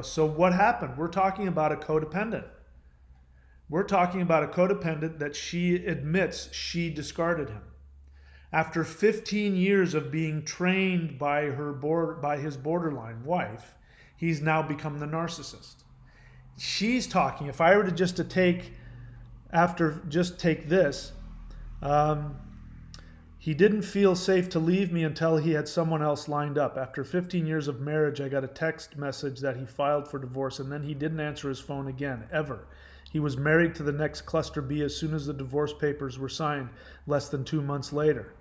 so what happened? We're talking about a codependent. We're talking about a codependent that she admits she discarded him. After 15 years of being trained by his borderline wife, he's now become the narcissist. She's talking, if I were to just take this, he didn't feel safe to leave me until he had someone else lined up. After 15 years of marriage, I got a text message that he filed for divorce and then he didn't answer his phone again, ever. He was married to the next cluster B as soon as the divorce papers were signed, less than 2 months later.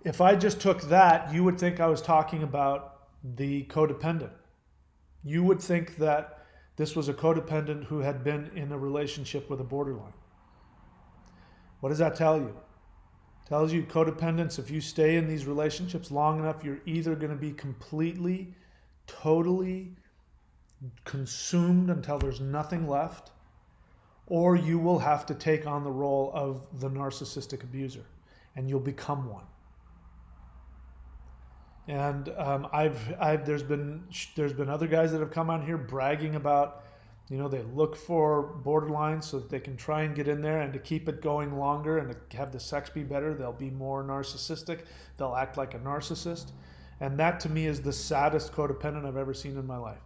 If I just took that, you would think I was talking about the codependent. You would think that this was a codependent who had been in a relationship with a borderline. What does that tell you? Tells you codependence, if you stay in these relationships long enough, you're either going to be completely, totally consumed until there's nothing left, or you will have to take on the role of the narcissistic abuser, and you'll become one. And there's been other guys that have come on here bragging about You know, they look for borderlines so that they can try and get in there, and to keep it going longer and to have the sex be better, they'll be more narcissistic. They'll act like a narcissist. And that to me is the saddest codependent I've ever seen in my life.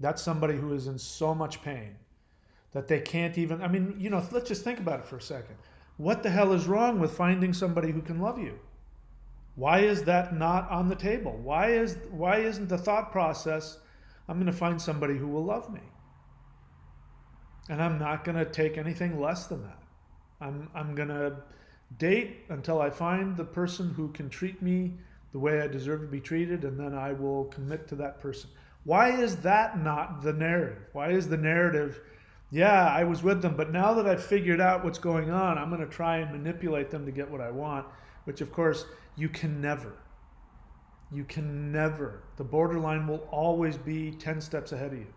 That's somebody who is in so much pain that they can't even, I mean, you know, let's just think about it for a second. What the hell is wrong with finding somebody who can love you? Why is that not on the table? Why isn't the thought process, I'm going to find somebody who will love me? And I'm not going to take anything less than that. I'm going to date until I find the person who can treat me the way I deserve to be treated, and then I will commit to that person. Why is that not the narrative? Why is the narrative, yeah, I was with them, but now that I've figured out what's going on, I'm going to try and manipulate them to get what I want, which of course you can never. You can never. The borderline will always be 10 steps ahead of you.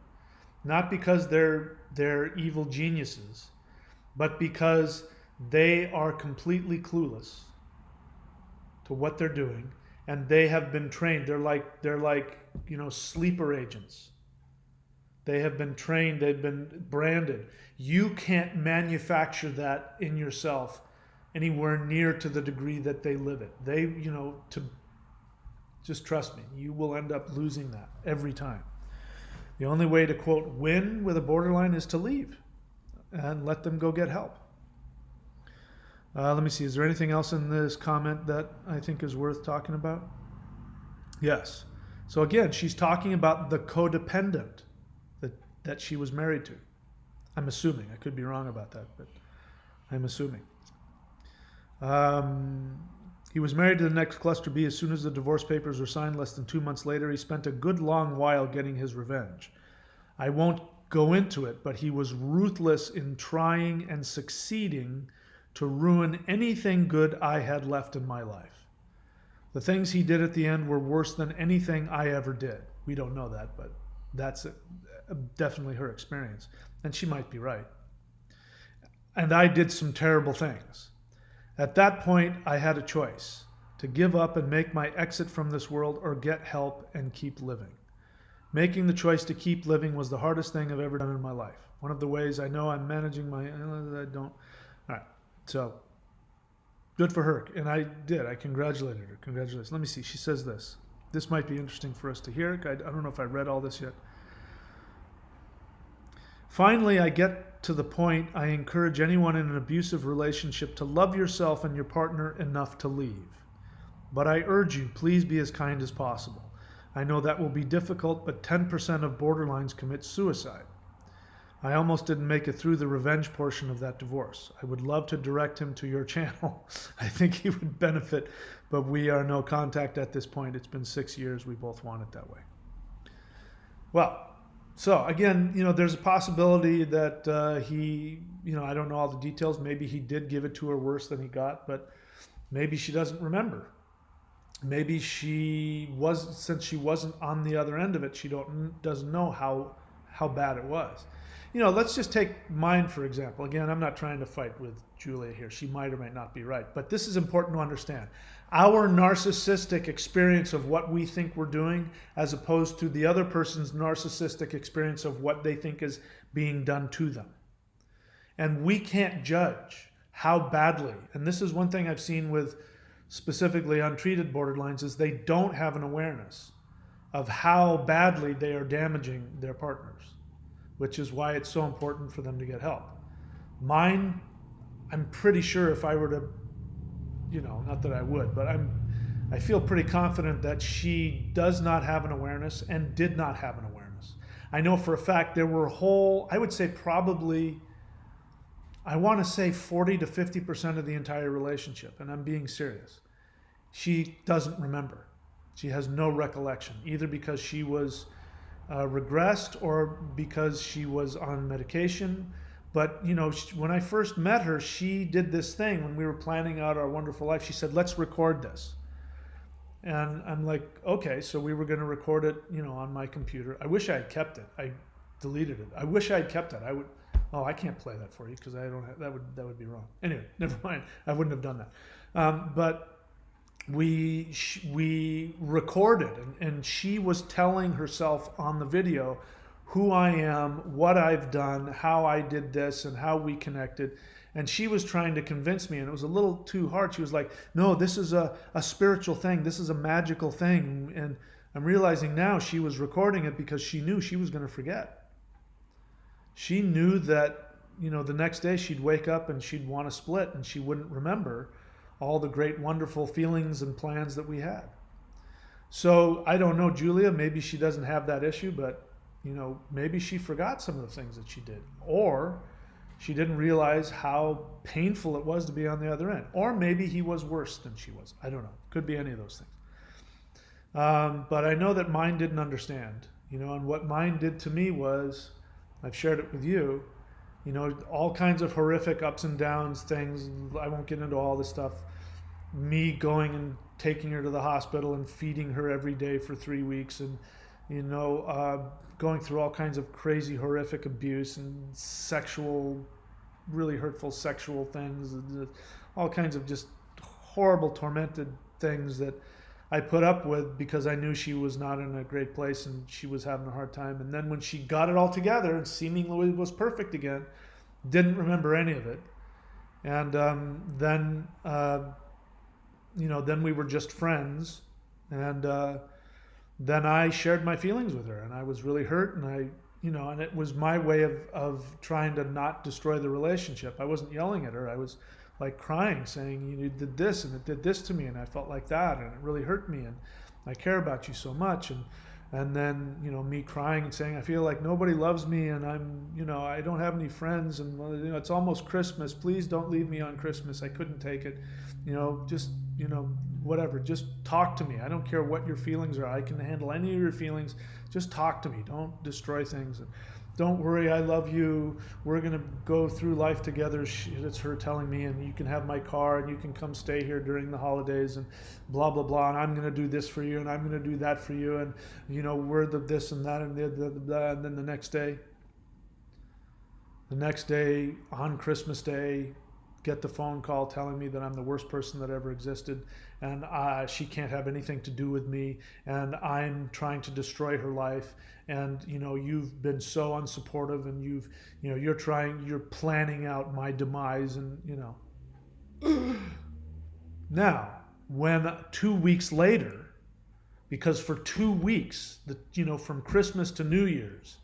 Not because they're evil geniuses, but because they are completely clueless to what they're doing, and they have been trained. They're like, you know, sleeper agents. They have been trained, they've been branded. You can't manufacture that in yourself anywhere near to the degree that they live it. They, you know, just trust me, you will end up losing that every time. The only way to, quote, win with a borderline is to leave and let them go get help. Let me see, is there anything else in this comment that I think is worth talking about? Yes. So again, she's talking about the codependent that she was married to. I'm assuming. I could be wrong about that, but I'm assuming. He was married to the next cluster B as soon as the divorce papers were signed. Less than 2 months later, he spent a good long while getting his revenge. I won't go into it, but he was ruthless in trying and succeeding to ruin anything good I had left in my life. The things he did at the end were worse than anything I ever did. We don't know that, but that's definitely her experience. And she might be right. And I did some terrible things. At that point, I had a choice to give up and make my exit from this world, or get help and keep living. Making the choice to keep living was the hardest thing I've ever done in my life. One of the ways I know I'm managing my, I don't, all right. So good for her. And I did, I congratulated her. Congratulations. Let me see, she says this. This might be interesting for us to hear. I don't know if I read all this yet. Finally, I get to the point I encourage anyone in an abusive relationship to love yourself and your partner enough to leave. But I urge you, please be as kind as possible. I know that will be difficult, but 10% of borderlines commit suicide. I almost didn't make it through the revenge portion of that divorce. I would love to direct him to your channel. I think he would benefit, but we are no contact at this point. It's been 6 years. We both want it that way. Well, so again, you know, there's a possibility that he, you know, I don't know all the details. Maybe he did give it to her worse than he got, but maybe she doesn't remember. Maybe she was, since she wasn't on the other end of it, she doesn't know how bad it was. You know, let's just take mine, for example. Again, I'm not trying to fight with Julia here. She might or might not be right, but this is important to understand. Our narcissistic experience of what we think we're doing, as opposed to the other person's narcissistic experience of what they think is being done to them. And we can't judge how badly, and this is one thing I've seen with specifically untreated borderlines, is they don't have an awareness of how badly they are damaging their partners, which is why it's so important for them to get help. Mine, I'm pretty sure if I were to, you know, not that I would, but I feel pretty confident that she does not have an awareness and did not have an awareness. I know for a fact there were I would say probably, I want to say 40 to 50% of the entire relationship, and I'm being serious. She doesn't remember. She has no recollection, either because she was regressed or because she was on medication. But, you know, when I first met her, she did this thing when we were planning out our wonderful life. She said, let's record this. And I'm like, okay, so we were going to record it, you know, on my computer. I wish I had kept it. I deleted it. I wish I had kept it. I can't play that for you because I don't have, that would be wrong. Anyway, never mind. I wouldn't have done that. But we recorded, and she was telling herself on the video who I am, what I've done, how I did this, and how we connected. And she was trying to convince me, and it was a little too hard. She was like, no, this is a spiritual thing. This is a magical thing. And I'm realizing now she was recording it because she knew she was going to forget. She knew that, the next day she'd wake up and she'd want to split and she wouldn't remember all the great, wonderful feelings and plans that we had. So I don't know, Julia, maybe she doesn't have that issue, but, maybe she forgot some of the things that she did. Or she didn't realize how painful it was to be on the other end. Or maybe he was worse than she was. I don't know. Could be any of those things. But I know that mine didn't understand, and what mine did to me was, I've shared it with you, all kinds of horrific ups and downs, things. I won't get into all this stuff. Me going and taking her to the hospital and feeding her every day for 3 weeks, and going through all kinds of crazy, horrific abuse and sexual, really hurtful sexual things, and all kinds of just horrible, tormented things that I put up with because I knew she was not in a great place and she was having a hard time. And then when she got it all together and seemingly was perfect again, didn't remember any of it. And then we were just friends. And then I shared my feelings with her, and I was really hurt, and and it was my way of trying to not destroy the relationship. I wasn't yelling at her. I was like crying, saying, you did this and it did this to me, and I felt like that, and it really hurt me, and I care about you so much. And then, me crying and saying, I feel like nobody loves me, and I don't have any friends, and it's almost Christmas. Please don't leave me on Christmas. I couldn't take it. Just, whatever. Just talk to me. I don't care what your feelings are. I can handle any of your feelings. Just talk to me. Don't destroy things. And don't worry, I love you. We're going to go through life together. It's her telling me, and you can have my car, and you can come stay here during the holidays, and blah, blah, blah. And I'm going to do this for you, and I'm going to do that for you. And, we're the this and that and the blah. And then the next day, on Christmas Day, get the phone call telling me that I'm the worst person that ever existed, and she can't have anything to do with me, and I'm trying to destroy her life, and you've been so unsupportive, and you're planning out my demise, and Now, when 2 weeks later, because for 2 weeks, from Christmas to New Year's,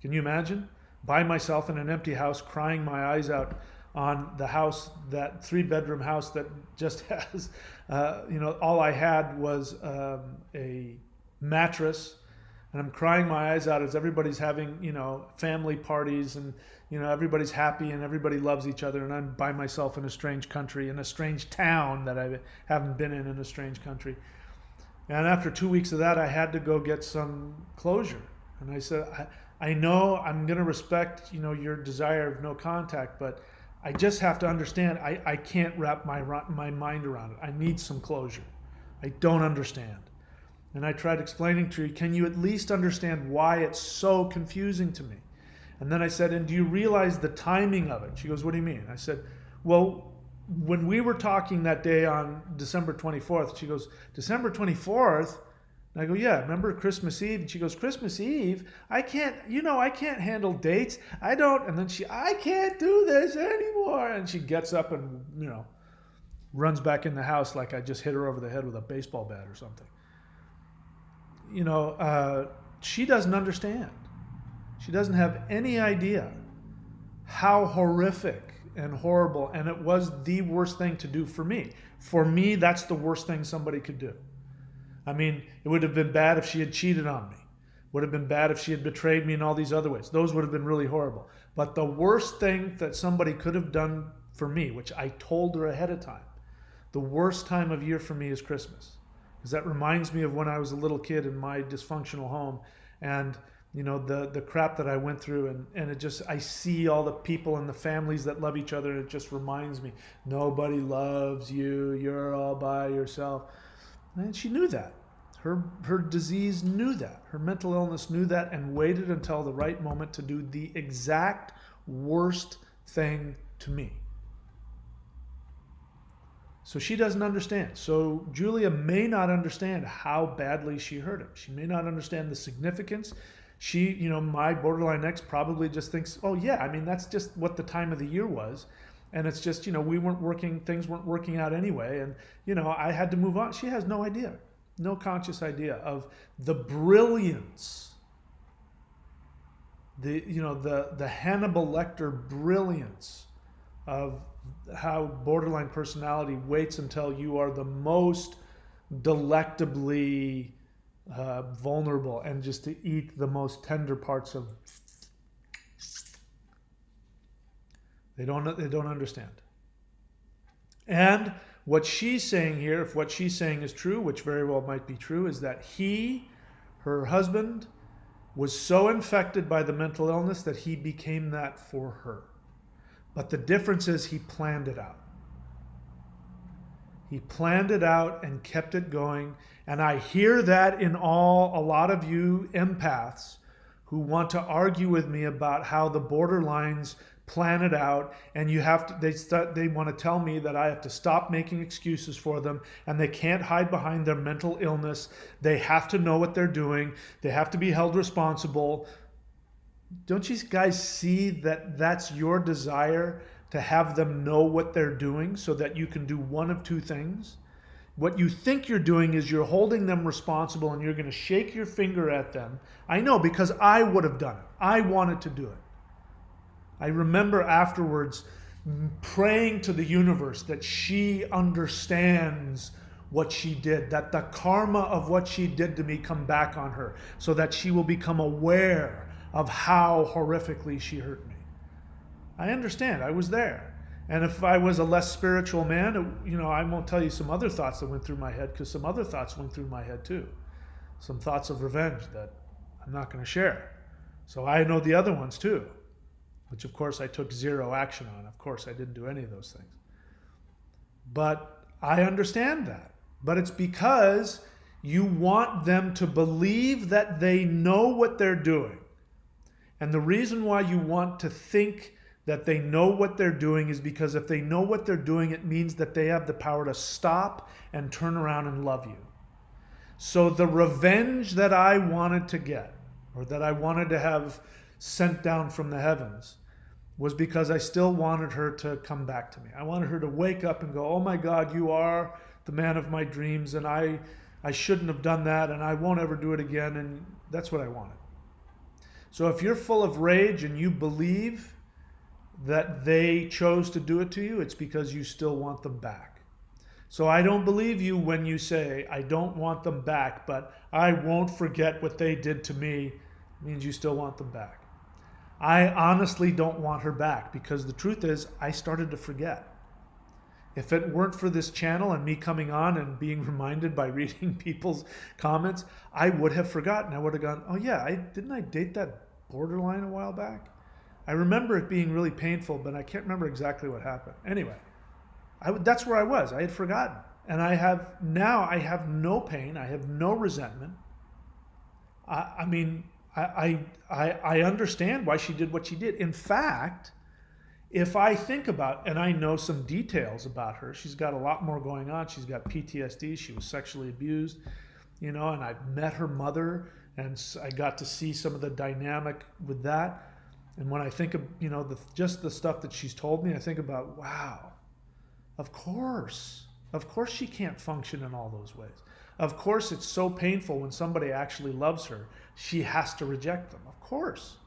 can you imagine? By myself in an empty house, crying my eyes out on the house, that 3-bedroom house that just has, all I had was a mattress, and I'm crying my eyes out as everybody's having, family parties, and, everybody's happy and everybody loves each other, and I'm by myself in a strange country, in a strange town that I haven't been in a strange country. And after 2 weeks of that, I had to go get some closure. And I said, I know I'm going to respect, your desire of no contact, but I just have to understand, I can't wrap my mind around it. I need some closure. I don't understand. And I tried explaining to her, can you at least understand why it's so confusing to me? And then I said, and do you realize the timing of it? She goes, what do you mean? I said, well, when we were talking that day on December 24th, she goes, December 24th? And I go, yeah, remember Christmas Eve? And she goes, Christmas Eve? I can't handle dates. I don't. And then I can't do this anymore. And she gets up and, runs back in the house like I just hit her over the head with a baseball bat or something. She doesn't understand. She doesn't have any idea how horrific and horrible, and it was the worst thing to do for me. For me, that's the worst thing somebody could do. I mean, it would have been bad if she had cheated on me. Would have been bad if she had betrayed me in all these other ways. Those would have been really horrible. But the worst thing that somebody could have done for me, which I told her ahead of time, the worst time of year for me is Christmas. Because that reminds me of when I was a little kid in my dysfunctional home, and the crap that I went through, and it just, I see all the people and the families that love each other, and it just reminds me, nobody loves you, you're all by yourself. And she knew that. Her disease knew that. Her mental illness knew that, and waited until the right moment to do the exact worst thing to me. So she doesn't understand. So Julia may not understand how badly she hurt him. She may not understand the significance. She, my borderline ex probably just thinks, oh yeah, I mean, that's just what the time of the year was. And it's just, things weren't working out anyway. And, I had to move on. She has no idea, no conscious idea of the brilliance, the Hannibal Lecter brilliance of how borderline personality waits until you are the most delectably vulnerable and just to eat the most tender parts of. They don't understand. And what she's saying here, if what she's saying is true, which very well might be true, is that her husband, was so infected by the mental illness that he became that for her. But the difference is he planned it out. He planned it out and kept it going. And I hear that in a lot of you empaths who want to argue with me about how the borderlines plan it out, and they want to tell me that I have to stop making excuses for them, and they can't hide behind their mental illness. They have to know what they're doing. They have to be held responsible. Don't you guys see that that's your desire, to have them know what they're doing so that you can do one of two things? What you think you're doing is you're holding them responsible and you're going to shake your finger at them. I know, because I would have done it. I wanted to do it. I remember afterwards praying to the universe that she understands what she did, that the karma of what she did to me come back on her, so that she will become aware of how horrifically she hurt me. I understand. I was there. And if I was a less spiritual man, I won't tell you some other thoughts that went through my head, because some other thoughts went through my head too. Some thoughts of revenge that I'm not going to share. So I know the other ones too, which of course I took zero action on. Of course I didn't do any of those things. But I understand that. But it's because you want them to believe that they know what they're doing. And the reason why you want to think that they know what they're doing is because if they know what they're doing, it means that they have the power to stop and turn around and love you. So the revenge that I wanted to get, or that I wanted to have sent down from the heavens, was because I still wanted her to come back to me. I wanted her to wake up and go, oh my God, you are the man of my dreams, and I shouldn't have done that, and I won't ever do it again, and that's what I wanted. So if you're full of rage and you believe that they chose to do it to you, it's because you still want them back. So I don't believe you when you say, I don't want them back, but I won't forget what they did to me. It means you still want them back. I honestly don't want her back, because the truth is, I started to forget. If it weren't for this channel and me coming on and being reminded by reading people's comments, I would have forgotten. I would have gone, oh yeah, didn't I date that borderline a while back? I remember it being really painful, but I can't remember exactly what happened. Anyway, that's where I was. I had forgotten. And I have no pain. I have no resentment. I understand why she did what she did. In fact, if I think about, and I know some details about her, she's got a lot more going on. She's got PTSD. She was sexually abused, and I've met her mother, and I got to see some of the dynamic with that. And when I think of, just the stuff that she's told me, I think about, wow, of course she can't function in all those ways. Of course it's so painful when somebody actually loves her, she has to reject them. Of course.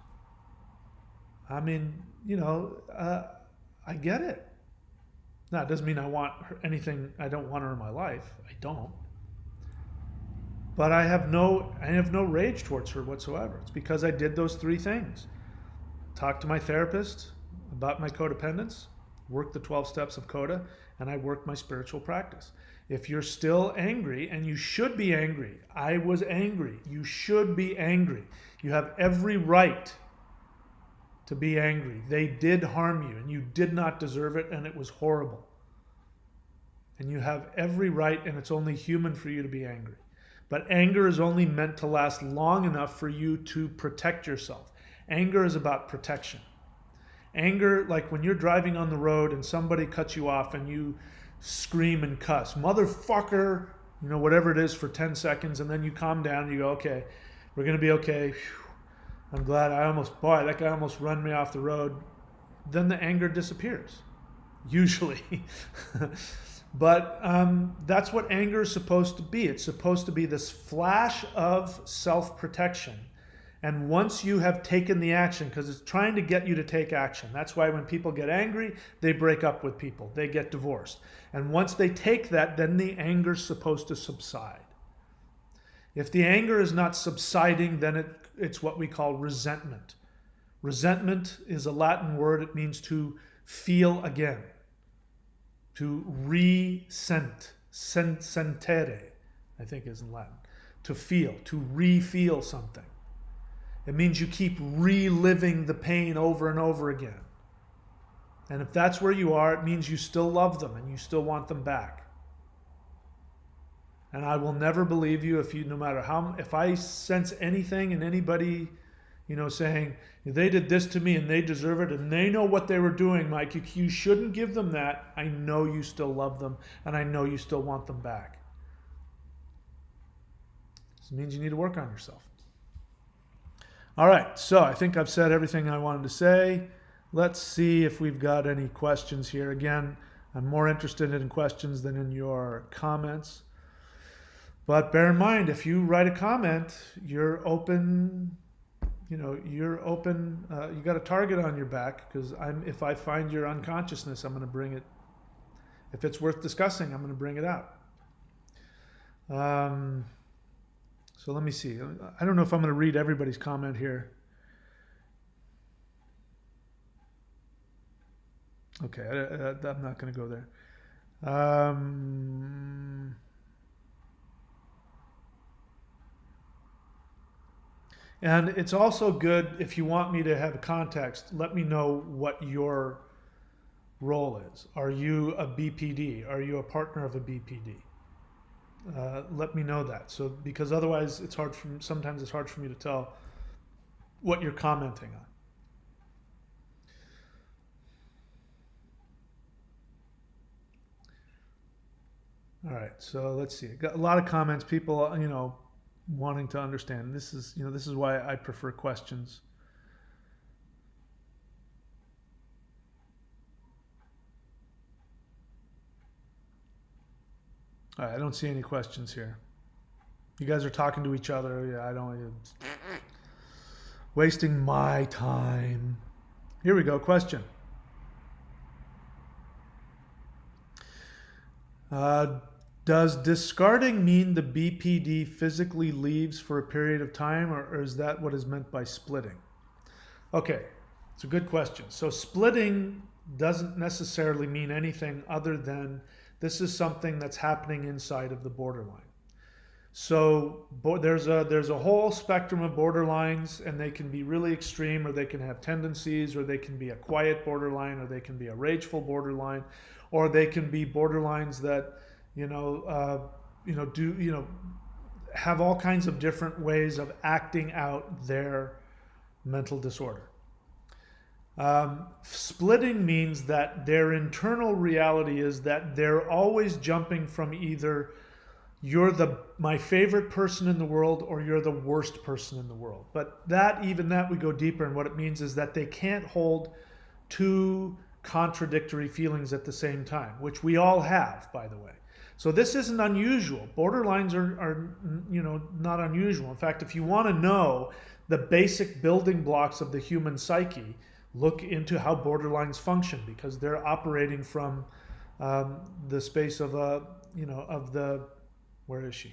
I mean, I get it. Now, it doesn't mean I want her anything, I don't want her in my life. I don't. But I have no rage towards her whatsoever. It's because I did those three things. Talked to my therapist about my codependence, worked the 12 steps of CODA, and I worked my spiritual practice. If you're still angry, and you should be angry, I was angry. You should be angry. You have every right to be angry. They did harm you, and you did not deserve it, and it was horrible. And you have every right, and it's only human for you to be angry. But anger is only meant to last long enough for you to protect yourself. Anger is about protection. Anger, like when you're driving on the road and somebody cuts you off and you scream and cuss, motherfucker, whatever it is, for 10 seconds, and then you calm down and you go, okay, we're going to be okay. I'm glad boy, that guy almost run me off the road. Then the anger disappears, usually. But that's what anger is supposed to be. It's supposed to be this flash of self-protection. And once you have taken the action, because it's trying to get you to take action. That's why when people get angry, they break up with people. They get divorced. And once they take that, then the anger's supposed to subside. If the anger is not subsiding, then it's what we call resentment. Resentment is a Latin word. It means to feel again. To resent, sentere, I think is in Latin. To feel, to re-feel something. It means you keep reliving the pain over and over again. And if that's where you are, it means you still love them and you still want them back. And I will never believe you no matter how, if I sense anything in anybody, saying, they did this to me and they deserve it and they know what they were doing, Mike, you shouldn't give them that. I know you still love them and I know you still want them back. This means you need to work on yourself. All right, so I think I've said everything I wanted to say. Let's see if we've got any questions here. Again, I'm more interested in questions than in your comments. But bear in mind, if you write a comment, you're open. You're open. You got a target on your back, because if I find your unconsciousness, I'm going to bring it. If it's worth discussing, I'm going to bring it out. So let me see. I don't know if I'm going to read everybody's comment here. Okay, I'm not going to go there. And it's also good, if you want me to have a context, let me know what your role is. Are you a BPD? Are you a partner of a BPD? Let me know that. So, because otherwise sometimes it's hard for me to tell what you're commenting on. All right, so let's see. Got a lot of comments, people, wanting to understand. This is why I prefer questions. All right, I don't see any questions here. You guys are talking to each other. Yeah, I don't. Wasting my time. Here we go. Question. Does discarding mean the BPD physically leaves for a period of time, or is that what is meant by splitting? Okay, it's a good question. So splitting doesn't necessarily mean anything other than this is something that's happening inside of the borderline. So there's a whole spectrum of borderlines, and they can be really extreme, or they can have tendencies, or they can be a quiet borderline, or they can be a rageful borderline, or they can be borderlines that have all kinds of different ways of acting out their mental disorder. Splitting means that their internal reality is that they're always jumping from either you're my favorite person in the world or you're the worst person in the world. But even that we go deeper, and what it means is that they can't hold two contradictory feelings at the same time, which we all have, by the way. So this isn't unusual. Borderlines are not unusual. In fact, if you want to know the basic building blocks of the human psyche, look into how borderlines function, because they're operating from the space of where is she?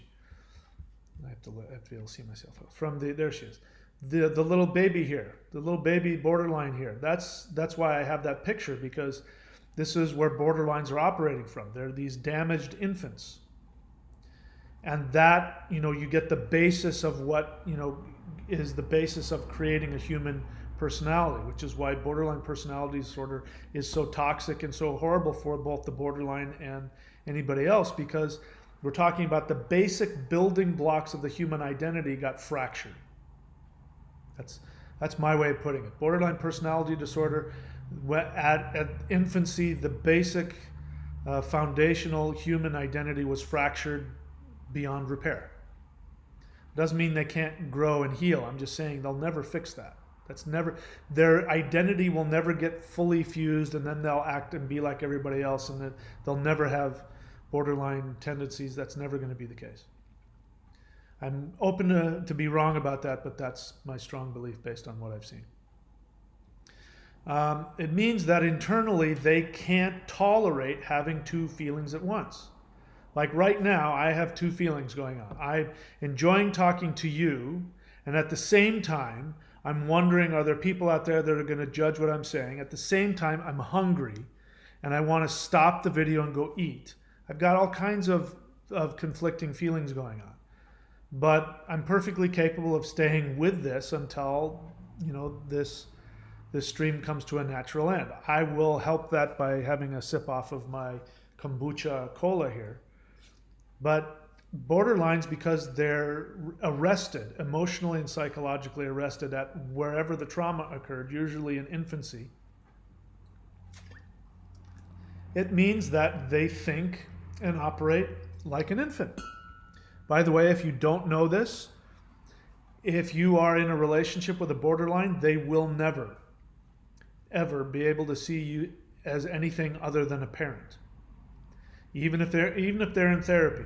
I have to be able to see myself. There she is. The little baby here, the little baby borderline here. That's why I have that picture, because this is where borderlines are operating from. They're these damaged infants. And that, you get the basis of what, is the basis of creating a human personality, which is why borderline personality disorder is so toxic and so horrible for both the borderline and anybody else, because we're talking about the basic building blocks of the human identity got fractured. That's my way of putting it. Borderline personality disorder, at infancy, the basic foundational human identity was fractured beyond repair. Doesn't mean they can't grow and heal. I'm just saying they'll never fix that. That's never, their identity will never get fully fused, and then they'll act and be like everybody else, and they'll never have borderline tendencies. That's never going to be the case. I'm open to be wrong about that, but that's my strong belief based on what I've seen. It means that internally they can't tolerate having two feelings at once. Like right now, I have two feelings going on. I'm enjoying talking to you, and at the same time, I'm wondering, are there people out there that are going to judge what I'm saying? At the same time, I'm hungry, and I want to stop the video and go eat. I've got all kinds of conflicting feelings going on. But I'm perfectly capable of staying with this until, this stream comes to a natural end. I will help that by having a sip off of my kombucha cola here. But borderlines, because they're arrested, emotionally and psychologically arrested at wherever the trauma occurred, usually in infancy, it means that they think and operate like an infant. By the way, if you don't know this, if you are in a relationship with a borderline, they will never, ever be able to see you as anything other than a parent. Even if they're in therapy,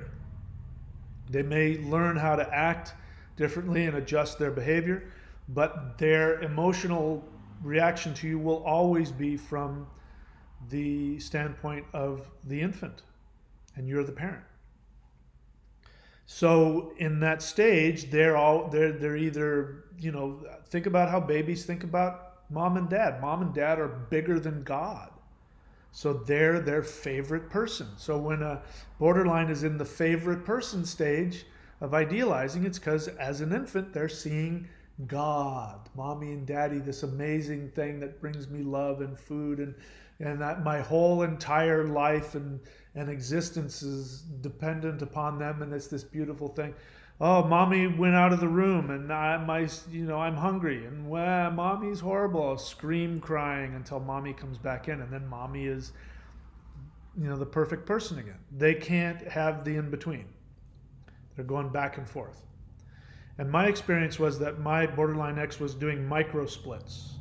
they may learn how to act differently and adjust their behavior, but their emotional reaction to you will always be from the standpoint of the infant, and you're the parent. So in that stage, they're either, think about how babies think about mom and dad. Mom and dad are bigger than God. So they're their favorite person. So when a borderline is in the favorite person stage of idealizing, it's because as an infant, they're seeing God, mommy and daddy, this amazing thing that brings me love and food, and that my whole entire life and existence is dependent upon them, and it's this beautiful thing. Oh, mommy went out of the room, and I'm hungry, and mommy's horrible. I'll scream crying until mommy comes back in, and then mommy is, the perfect person again. They can't have the in-between. They're going back and forth. And my experience was that my borderline ex was doing micro splits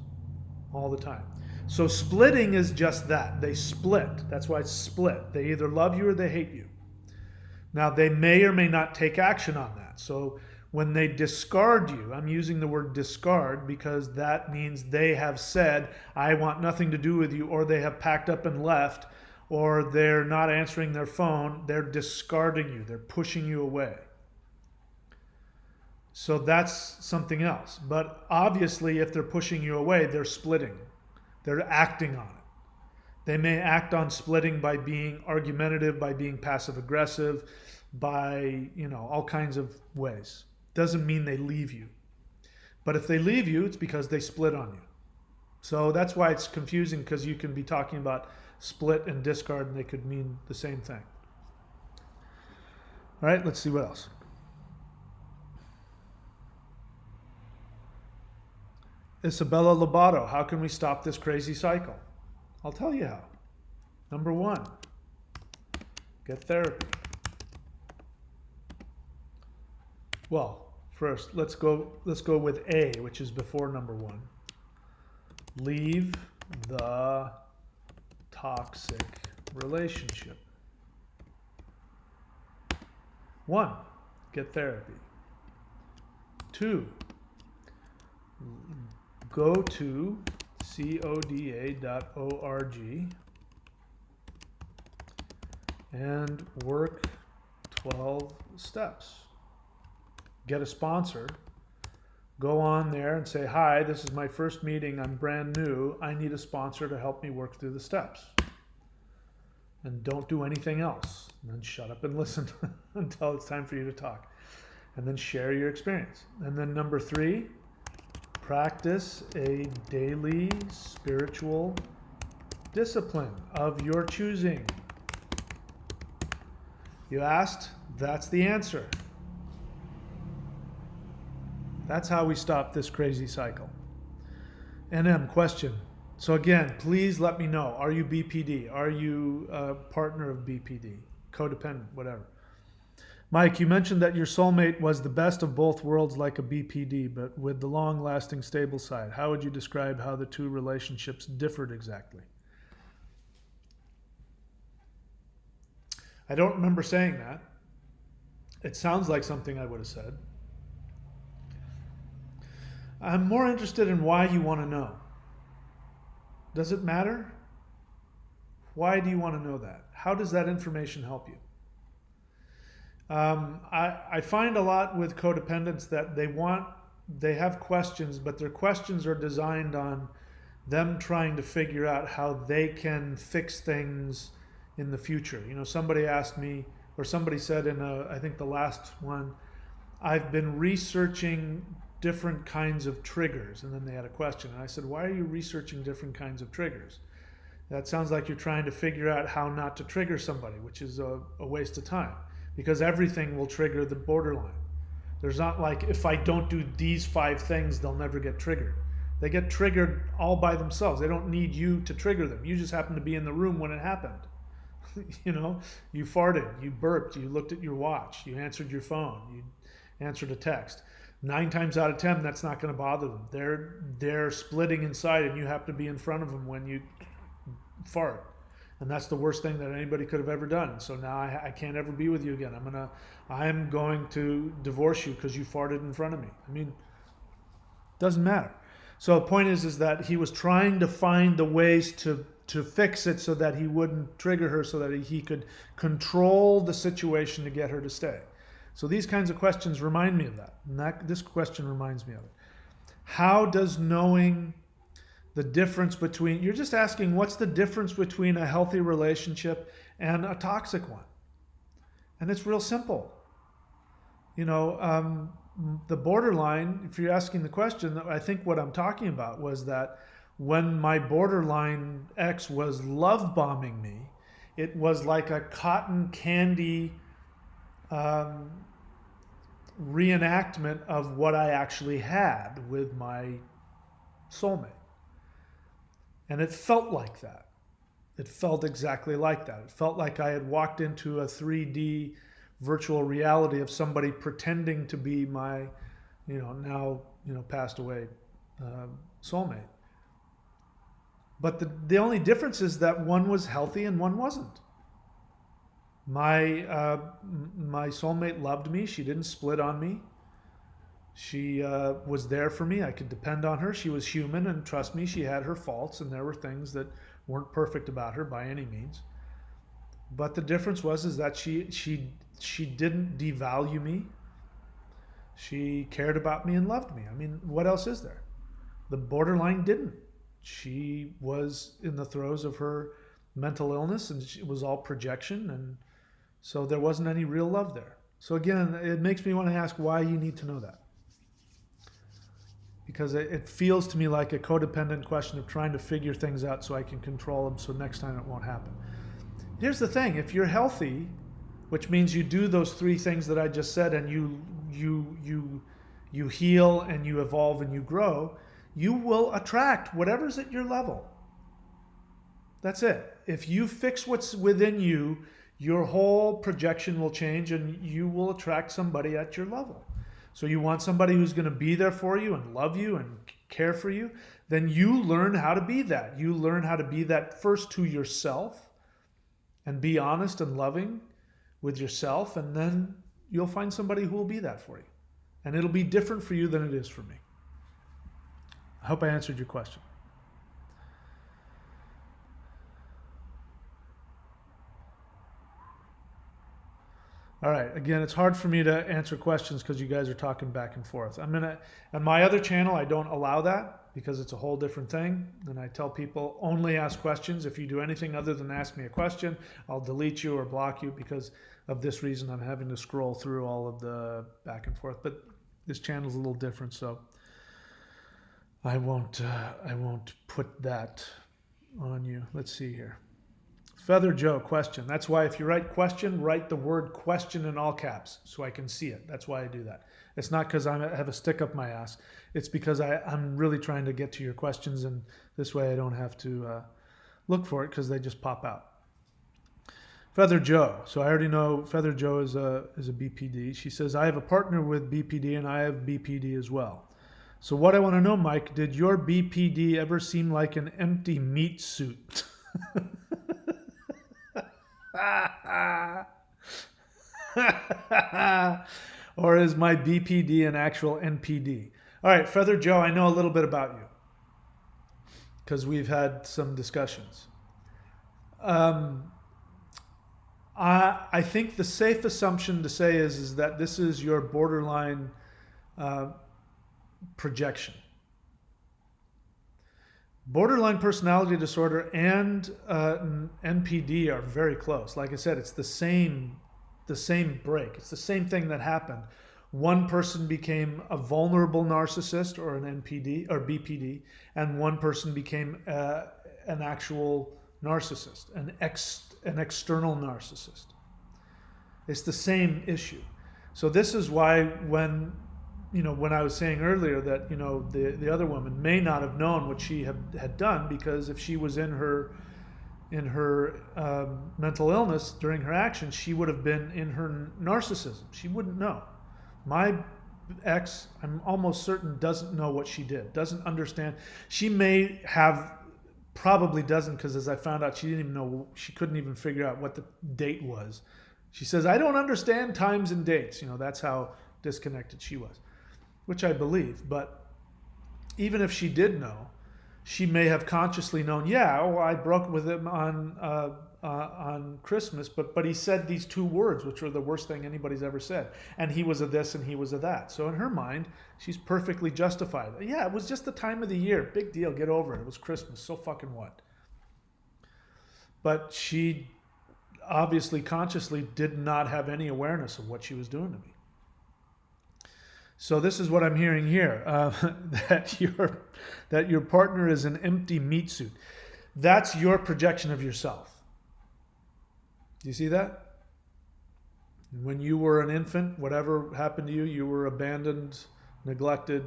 all the time. So splitting is just that. They split. That's why it's split. They either love you or they hate you. Now, they may or may not take action on that. So when they discard you, I'm using the word discard because that means they have said, I want nothing to do with you, or they have packed up and left, or they're not answering their phone. They're discarding you. They're pushing you away. So that's something else. But obviously, if they're pushing you away, they're splitting. They're acting on it. They may act on splitting by being argumentative, by being passive aggressive, by, all kinds of ways. Doesn't mean they leave you. But if they leave you, it's because they split on you. So that's why it's confusing, because you can be talking about split and discard and they could mean the same thing. All right, let's see what else. Isabella Lobato, how can we stop this crazy cycle? I'll tell you how. Number one, get therapy. Well, first, let's go with A, which is before number one. Leave the toxic relationship. 1, get therapy. 2, go to coda.org and work 12 steps. Get a sponsor. Go on there and say, hi, this is my first meeting. I'm brand new. I need a sponsor to help me work through the steps. And don't do anything else. And then shut up and listen until it's time for you to talk. And then share your experience. And then number 3, practice a daily spiritual discipline of your choosing. You asked, that's the answer. That's how we stop this crazy cycle. NM, question. So again, please let me know. Are you BPD? Are you a partner of BPD? Codependent, whatever. Mike, you mentioned that your soulmate was the best of both worlds like a BPD, but with the long lasting stable side. How would you describe how the two relationships differed exactly? I don't remember saying that. It sounds like something I would have said. I'm more interested in why you want to know. Does it matter? Why do you want to know that? How does that information help you? I find a lot with codependents that they have questions, but their questions are designed on them trying to figure out how they can fix things in the future. You know, somebody asked me, or somebody said I think the last one, I've been researching different kinds of triggers. And then they had a question. And I said, why are you researching different kinds of triggers? That sounds like you're trying to figure out how not to trigger somebody, which is a waste of time, because everything will trigger the borderline. There's not like, if I don't do these 5 things, they'll never get triggered. They get triggered all by themselves. They don't need you to trigger them. You just happen to be in the room when it happened. You know, you farted, you burped, you looked at your watch, you answered your phone, you answered a text. 9 times out of 10, that's not going to bother them. They're splitting inside, and you have to be in front of them when you fart. And that's the worst thing that anybody could have ever done. So now I can't ever be with you again. I'm going to divorce you because you farted in front of me. I mean, doesn't matter. So the point is that he was trying to find the ways to fix it so that he wouldn't trigger her, so that he could control the situation to get her to stay. So these kinds of questions remind me of that. And this question reminds me of it. How does knowing the difference between, you're just asking what's the difference between a healthy relationship and a toxic one? And it's real simple. You know, the borderline, if you're asking the question, I think what I'm talking about was that when my borderline ex was love bombing me, it was like a cotton candy reenactment of what I actually had with my soulmate. And it felt like that. It felt exactly like that. It felt like I had walked into a 3D virtual reality of somebody pretending to be my, now, passed away soulmate. But the only difference is that one was healthy and one wasn't. My soulmate loved me. She didn't split on me. She was there for me. I could depend on her. She was human, and trust me, she had her faults, and there were things that weren't perfect about her by any means. But the difference is that she didn't devalue me. She cared about me and loved me. I mean, what else is there? The borderline didn't. She was in the throes of her mental illness, and it was all projection, and so there wasn't any real love there. So again, it makes me want to ask why you need to know that. Because it feels to me like a codependent question of trying to figure things out so I can control them so next time it won't happen. Here's the thing, if you're healthy, which means you do those 3 things that I just said, and you heal and you evolve and you grow, you will attract whatever's at your level. That's it. If you fix what's within you, your whole projection will change and you will attract somebody at your level. So you want somebody who's going to be there for you and love you and care for you, then you learn how to be that. You learn how to be that first to yourself and be honest and loving with yourself, and then you'll find somebody who will be that for you. And it'll be different for you than it is for me. I hope I answered your question. All right, again, it's hard for me to answer questions because you guys are talking back and forth. On my other channel, I don't allow that because it's a whole different thing. And I tell people only ask questions. If you do anything other than ask me a question, I'll delete you or block you because of this reason. I'm having to scroll through all of the back and forth. But this channel is a little different, so I won't put that on you. Let's see here. Feather Joe, question. That's why if you write question, write the word question in all caps so I can see it. That's why I do that. It's not because I have a stick up my ass. It's because I'm really trying to get to your questions, and this way I don't have to look for it because they just pop out. Feather Joe. So I already know Feather Joe is a BPD. She says, I have a partner with BPD and I have BPD as well. So what I want to know, Mike, did your BPD ever seem like an empty meat suit? Or is my BPD an actual NPD? All right, Feather Joe, I know a little bit about you because we've had some discussions. Um, I think the safe assumption to say is that this is your borderline uh, projection. Borderline personality disorder and NPD are very close. Like I said, it's the same break. It's the same thing that happened. One person became a vulnerable narcissist or an NPD or BPD, and one person became an actual narcissist, an external narcissist. It's the same issue. So this is why when I was saying earlier that the other woman may not have known what she had done, because if she was in her mental illness during her actions, she would have been in her narcissism. She wouldn't know. My ex, I'm almost certain, doesn't know what she did, doesn't understand. She may have, probably doesn't, because as I found out, she didn't even know, she couldn't even figure out what the date was. She says, I don't understand times and dates. That's how disconnected she was, which I believe. But even if she did know, she may have consciously known, I broke with him on Christmas, but he said these two words, which were the worst thing anybody's ever said. And he was a this and he was a that. So in her mind, she's perfectly justified. Yeah, it was just the time of the year. Big deal. Get over it. It was Christmas. So fucking what? But she obviously consciously did not have any awareness of what she was doing to me. So this is what I'm hearing here, that your partner is an empty meat suit. That's your projection of yourself. Do you see that? When you were an infant, whatever happened to you, you were abandoned, neglected,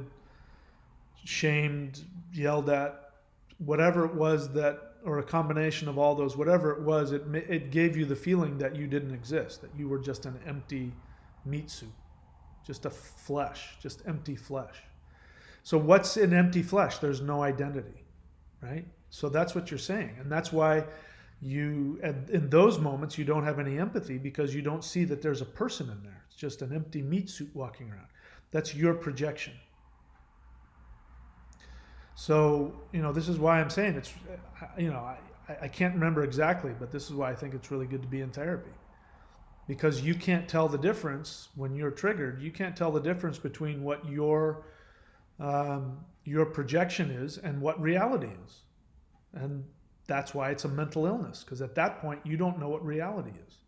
shamed, yelled at, whatever it was that, or a combination of all those, whatever it was, it gave you the feeling that you didn't exist, that you were just an empty meat suit. Just a flesh, just empty flesh. So what's in empty flesh? There's no identity, right? So that's what you're saying. And that's why in those moments, you don't have any empathy, because you don't see that there's a person in there. It's just an empty meat suit walking around. That's your projection. So, this is why I'm saying it's, I can't remember exactly, but this is why I think it's really good to be in therapy. Because you can't tell the difference when you're triggered. You can't tell the difference between what your projection is and what reality is. And that's why it's a mental illness, because at that point, you don't know what reality is.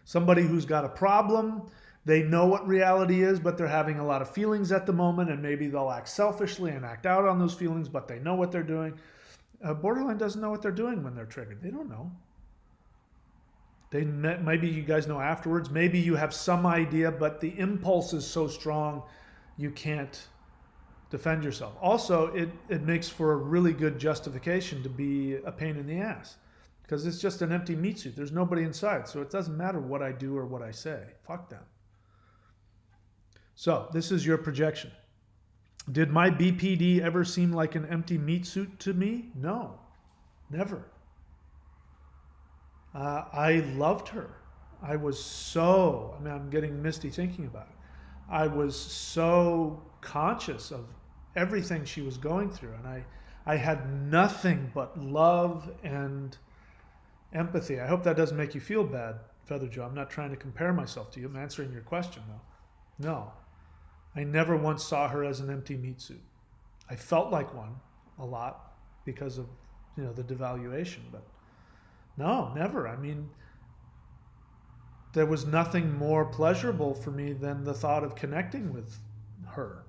Somebody who's got a problem, they know what reality is, but they're having a lot of feelings at the moment, and maybe they'll act selfishly and act out on those feelings, but they know what they're doing. Borderline doesn't know what they're doing when they're triggered. They don't know. Maybe you guys know afterwards. Maybe you have some idea, but the impulse is so strong, you can't defend yourself. Also, it makes for a really good justification to be a pain in the ass, because it's just an empty meat suit. There's nobody inside, so it doesn't matter what I do or what I say. Fuck them. So this is your projection. Did my BPD ever seem like an empty meat suit to me? No, never. I loved her. I'm getting misty thinking about it. I was so conscious of everything she was going through, and I had nothing but love and empathy. I hope that doesn't make you feel bad, Feather Joe. I'm not trying to compare myself to you. I'm answering your question, though. No, I never once saw her as an empty meat suit. I felt like one a lot because of the devaluation, but no, never. I mean, there was nothing more pleasurable for me than the thought of connecting with her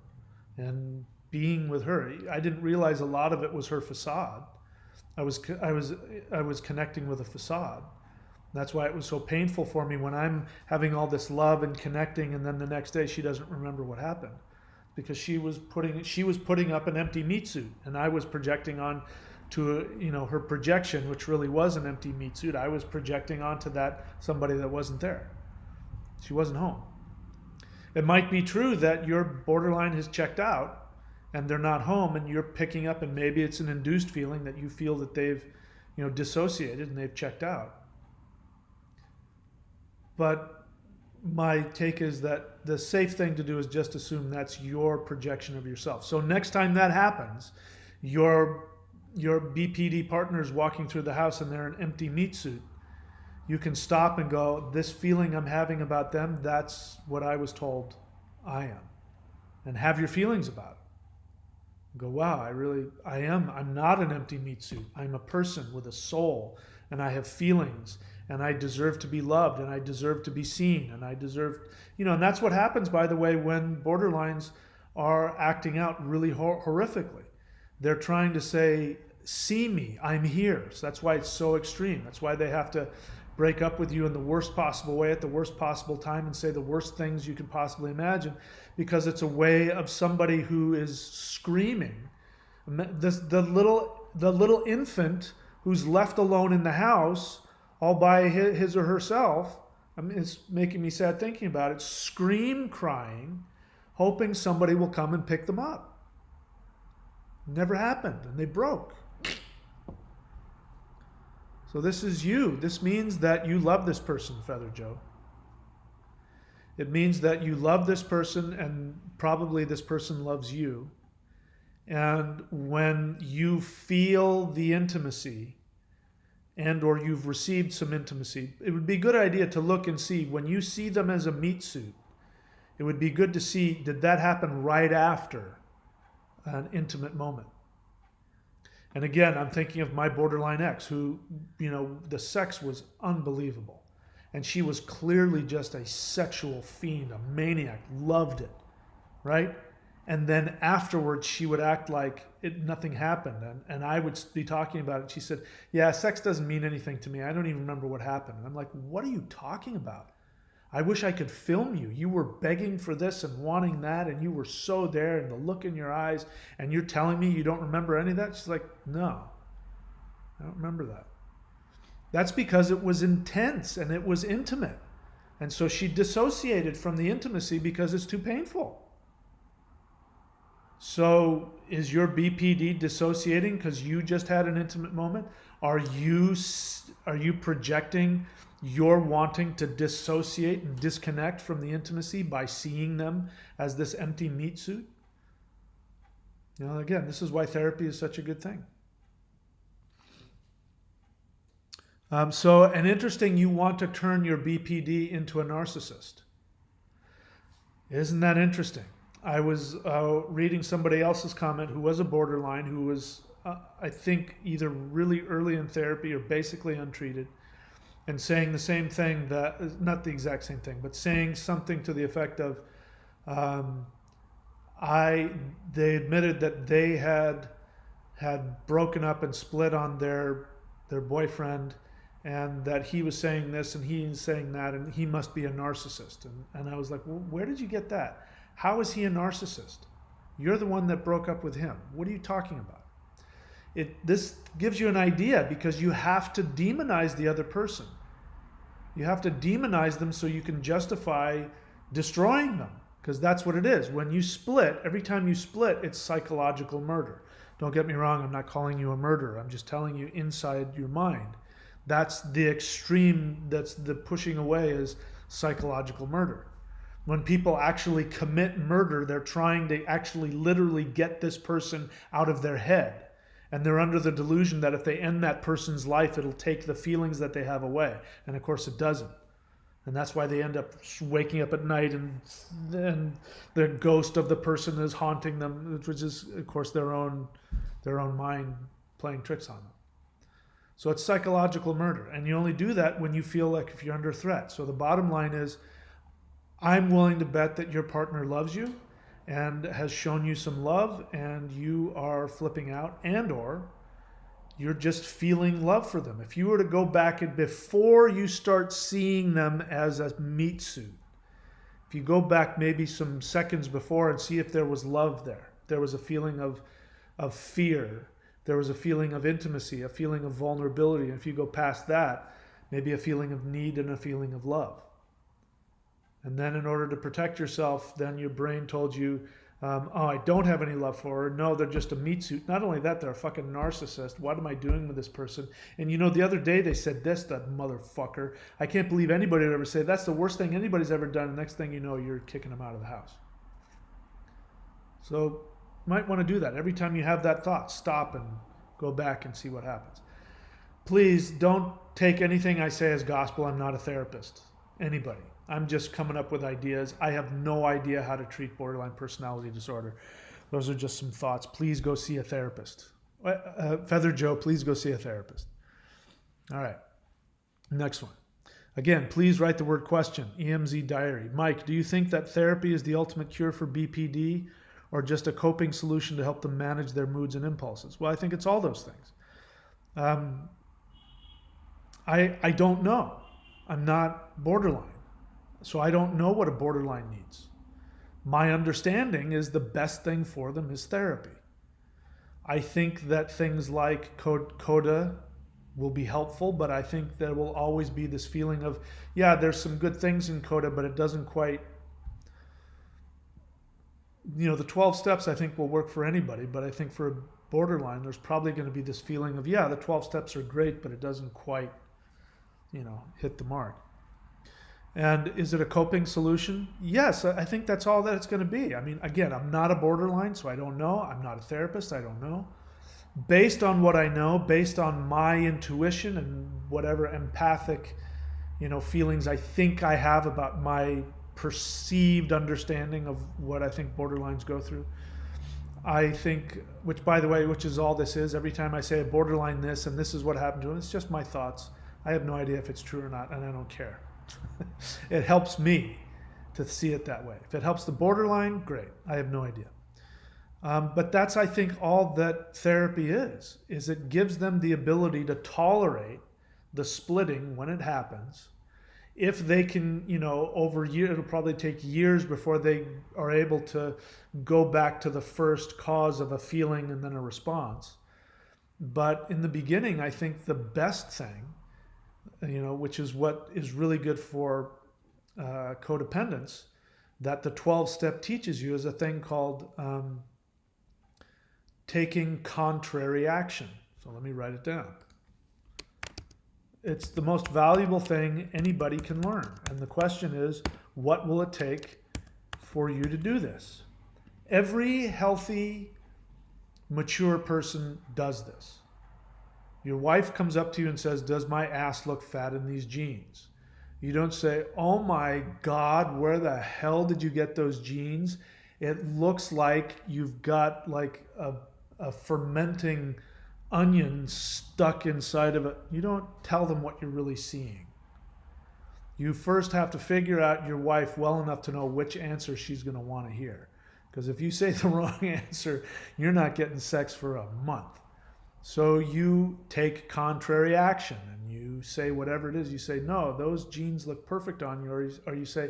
and being with her. I didn't realize a lot of it was her facade. I was connecting with a facade. That's why it was so painful for me when I'm having all this love and connecting, and then the next day she doesn't remember what happened, because she was putting up an empty meat suit, and I was projecting on to her projection, which really was an empty meat suit. I was projecting onto that somebody that wasn't there. She wasn't home. It might be true that your borderline has checked out and they're not home, and you're picking up, and maybe it's an induced feeling that you feel that they've dissociated and they've checked out. But my take is that the safe thing to do is just assume that's your projection of yourself. So next time that happens, your BPD partner is walking through the house and they're in an empty meat suit, you can stop and go, this feeling I'm having about them, that's what I was told I am. And have your feelings about it. Go, wow, I'm not an empty meat suit. I'm a person with a soul, and I have feelings, and I deserve to be loved, and I deserve to be seen, and I deserve, and that's what happens, by the way, when borderlines are acting out really horrifically. They're trying to say, see me, I'm here. So that's why it's so extreme. That's why they have to break up with you in the worst possible way at the worst possible time and say the worst things you could possibly imagine, because it's a way of somebody who is screaming. The little infant who's left alone in the house all by his or herself, it's making me sad thinking about it, scream crying, hoping somebody will come and pick them up. Never happened, and they broke. So this is you. This means that you love this person, Feather Joe. It means that you love this person, and probably this person loves you. And when you feel the intimacy, and or you've received some intimacy, it would be a good idea to look and see, when you see them as a meat suit, it would be good to see, did that happen right after an intimate moment? And again, I'm thinking of my borderline ex who, the sex was unbelievable. And she was clearly just a sexual fiend, a maniac, loved it, right? And then afterwards, she would act like nothing happened. And I would be talking about it. She said, yeah, sex doesn't mean anything to me. I don't even remember what happened. And I'm like, what are you talking about? I wish I could film you. You were begging for this and wanting that, and you were so there, and the look in your eyes, and you're telling me you don't remember any of that? She's like, no, I don't remember that. That's because it was intense and it was intimate. And so she dissociated from the intimacy because it's too painful. So is your BPD dissociating because you just had an intimate moment? Are you projecting your wanting to dissociate and disconnect from the intimacy by seeing them as this empty meat suit? Again, this is why therapy is such a good thing. And interesting, you want to turn your BPD into a narcissist. Isn't that interesting? I was reading somebody else's comment who was a borderline, who was, I think, either really early in therapy or basically untreated, and saying the same thing, that not the exact same thing, but saying something to the effect of, they admitted that they had broken up and split on their boyfriend, and that he was saying this and he was saying that, and he must be a narcissist. And I was like, well, where did you get that? How is he a narcissist? You're the one that broke up with him. What are you talking about? This gives you an idea, because you have to demonize the other person. You have to demonize them so you can justify destroying them, because that's what it is. When you split, every time you split, it's psychological murder. Don't get me wrong, I'm not calling you a murderer. I'm just telling you inside your mind. That's the extreme, that's the pushing away, is psychological murder. When people actually commit murder, they're trying to actually literally get this person out of their head. And they're under the delusion that if they end that person's life, it'll take the feelings that they have away. And of course it doesn't. And that's why they end up waking up at night, and then the ghost of the person is haunting them, which is, of course, their own mind playing tricks on them. So it's psychological murder. And you only do that when you feel like if you're under threat. So the bottom line is, I'm willing to bet that your partner loves you and has shown you some love, and you are flipping out, and or you're just feeling love for them. If you were to go back and before you start seeing them as a meat suit, if you go back maybe some seconds before and see if there was love there, there was a feeling of fear, there was a feeling of intimacy, a feeling of vulnerability. And if you go past that, maybe a feeling of need and a feeling of love. And then in order to protect yourself, then your brain told you, oh, I don't have any love for her. No, they're just a meat suit. Not only that, they're a fucking narcissist. What am I doing with this person? And you know, the other day they said this, that motherfucker. I can't believe anybody would ever say, that's the worst thing anybody's ever done. The next thing you know, you're kicking them out of the house. So you might want to do that. Every time you have that thought, stop and go back and see what happens. Please don't take anything I say as gospel. I'm not a therapist. Anybody. I'm just coming up with ideas. I have no idea how to treat borderline personality disorder. Those are just some thoughts. Please go see a therapist. Feather Joe, please go see a therapist. All right. Next one. Again, please write the word question. EMZ Diary. Mike, do you think that therapy is the ultimate cure for BPD or just a coping solution to help them manage their moods and impulses? Well, I think it's all those things. I don't know. I'm not borderline. So I don't know what a borderline needs. My understanding is the best thing for them is therapy. I think that things like CODA will be helpful, but I think there will always be this feeling of, yeah, there's some good things in CODA, but it doesn't quite, you know, the 12 steps I think will work for anybody, but I think for a borderline, there's probably going to be this feeling of, yeah, the 12 steps are great, but it doesn't quite, you know, hit the mark. And is it a coping solution? Yes, I think that's all that it's going to be. I mean, again, I'm not a borderline, so I don't know. I'm not a therapist, I don't know. Based on what I know, based on my intuition and whatever empathic, you know, feelings I think I have about my perceived understanding of what I think borderlines go through, I think, which by the way, which is all this is, every time I say a borderline this and this is what happened to him, it's just my thoughts. I have no idea if it's true or not, and I don't care. It helps me to see it that way. If it helps the borderline, great. I have no idea. But that's, I think, all that therapy is it gives them the ability to tolerate the splitting when it happens. If they can, you know, over years, it'll probably take years before they are able to go back to the first cause of a feeling and then a response. But in the beginning, I think the best thing, you know, which is what is really good for codependence, that the 12-step teaches you, is a thing called taking contrary action. So let me write it down. It's the most valuable thing anybody can learn. And the question is, what will it take for you to do this? Every healthy, mature person does this. Your wife comes up to you and says, does my ass look fat in these jeans? You don't say, oh my God, where the hell did you get those jeans? It looks like you've got like a fermenting onion stuck inside of it. You don't tell them what you're really seeing. You first have to figure out your wife well enough to know which answer she's going to want to hear. Because if you say the wrong answer, you're not getting sex for a month. So you take contrary action and you say whatever it is. You say, no, those jeans look perfect on you. Or you say,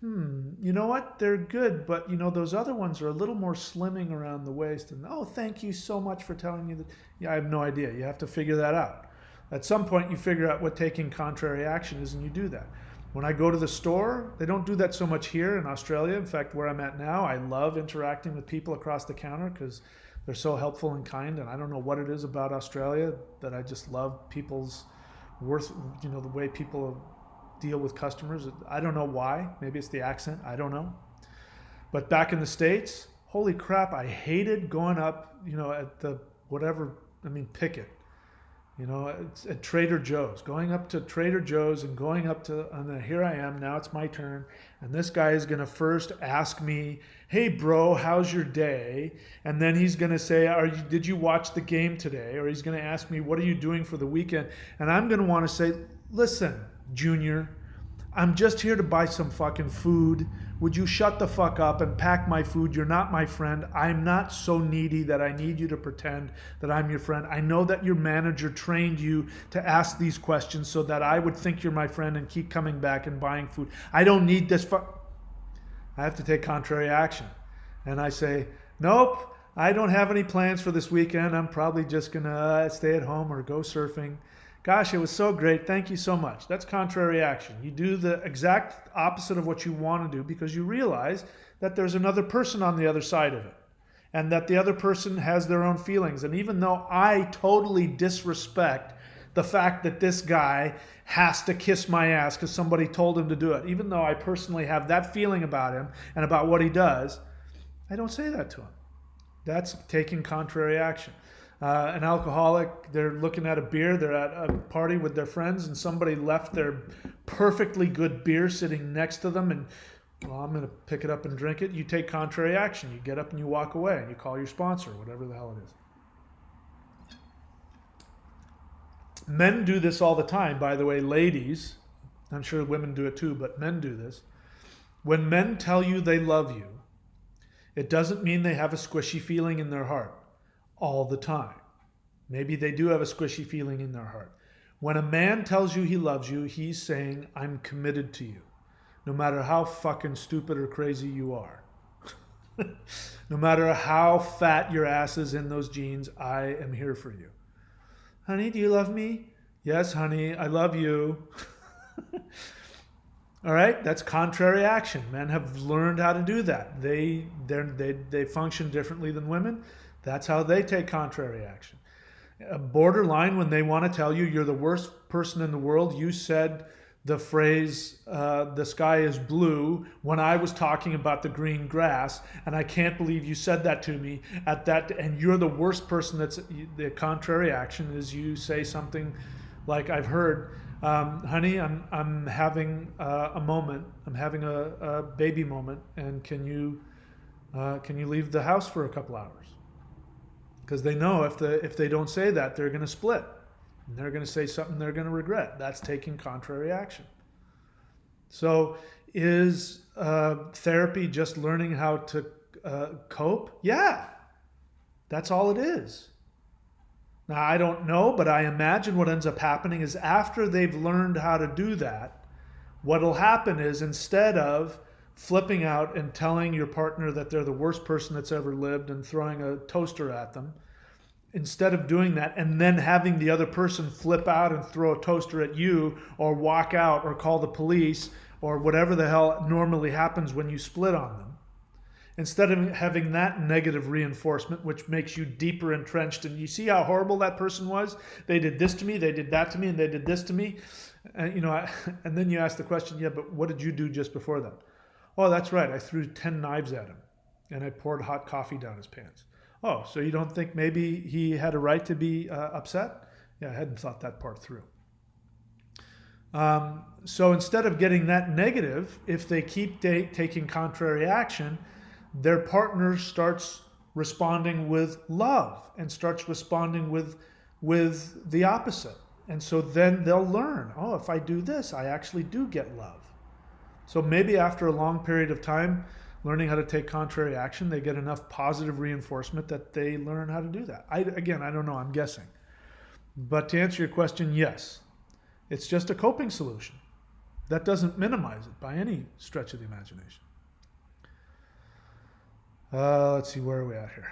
you know what? They're good, but you know, those other ones are a little more slimming around the waist. And oh, thank you so much for telling me that. Yeah, I have no idea. You have to figure that out. At some point, you figure out what taking contrary action is and you do that. When I go to the store, they don't do that so much here in Australia. In fact, where I'm at now, I love interacting with people across the counter because they're so helpful and kind, and I don't know what it is about Australia that I just love people's you know, the way people deal with customers. I don't know why. Maybe it's the accent. I don't know. But back in the States, holy crap, I hated going up, you know, at the whatever, I mean, picket. You know, it's at Trader Joe's, going up to Trader Joe's and going up to, and then here I am, now it's my turn. And this guy is going to first ask me, hey bro, how's your day? And then he's going to say, did you watch the game today? Or he's going to ask me, what are you doing for the weekend? And I'm going to want to say, listen, Junior, I'm just here to buy some fucking food. Would you shut the fuck up and pack my food? You're not my friend. I'm not so needy that I need you to pretend that I'm your friend. I know that your manager trained you to ask these questions so that I would think you're my friend and keep coming back and buying food. I don't need this I have to take contrary action. And I say, nope, I don't have any plans for this weekend. I'm probably just going to stay at home or go surfing. Gosh, it was so great. Thank you so much. That's contrary action. You do the exact opposite of what you want to do because you realize that there's another person on the other side of it and that the other person has their own feelings. And even though I totally disrespect the fact that this guy has to kiss my ass because somebody told him to do it, even though I personally have that feeling about him and about what he does, I don't say that to him. That's taking contrary action. An alcoholic, they're looking at a beer, they're at a party with their friends, and somebody left their perfectly good beer sitting next to them, and well, I'm going to pick it up and drink it. You take contrary action. You get up and you walk away, and you call your sponsor, whatever the hell it is. Men do this all the time, by the way, ladies. I'm sure women do it too, but men do this. When men tell you they love you, it doesn't mean they have a squishy feeling in their heart all the time. Maybe they do have a squishy feeling in their heart. When a man tells you he loves you, he's saying, I'm committed to you. No matter how fucking stupid or crazy you are. No matter how fat your ass is in those jeans, I am here for you. Honey, do you love me? Yes, honey, I love you. All right, that's contrary action. Men have learned how to do that. They function differently than women. That's how they take contrary action. Borderline, when they want to tell you you're the worst person in the world, you said the phrase, the sky is blue, when I was talking about the green grass, and I can't believe you said that to me at that, and you're the worst person. That's the contrary action is you say something like I've heard, honey, I'm having a moment. I'm having a baby moment, and can you leave the house for a couple hours? Because they know if they don't say that, they're going to split, and they're going to say something they're going to regret. That's taking contrary action. So, is therapy just learning how to cope? Yeah, that's all it is. Now, I don't know, but I imagine what ends up happening is after they've learned how to do that, what'll happen is instead of flipping out and telling your partner that they're the worst person that's ever lived and throwing a toaster at them, instead of doing that and then having the other person flip out and throw a toaster at you or walk out or call the police or whatever the hell normally happens when you split on them, instead of having that negative reinforcement, which makes you deeper entrenched, and you see how horrible that person was? They did this to me, they did that to me, and they did this to me. And then you ask the question, yeah, but what did you do just before that? Oh, that's right, I threw 10 knives at him, and I poured hot coffee down his pants. Oh, so you don't think maybe he had a right to be upset? Yeah, I hadn't thought that part through. So instead of getting that negative, if they keep taking contrary action, their partner starts responding with love and starts responding with the opposite. And so then they'll learn, oh, if I do this, I actually do get love. So maybe after a long period of time learning how to take contrary action, they get enough positive reinforcement that they learn how to do that. I don't know, I'm guessing. But to answer your question, yes, it's just a coping solution. That doesn't minimize it by any stretch of the imagination. Let's see, where are we at here?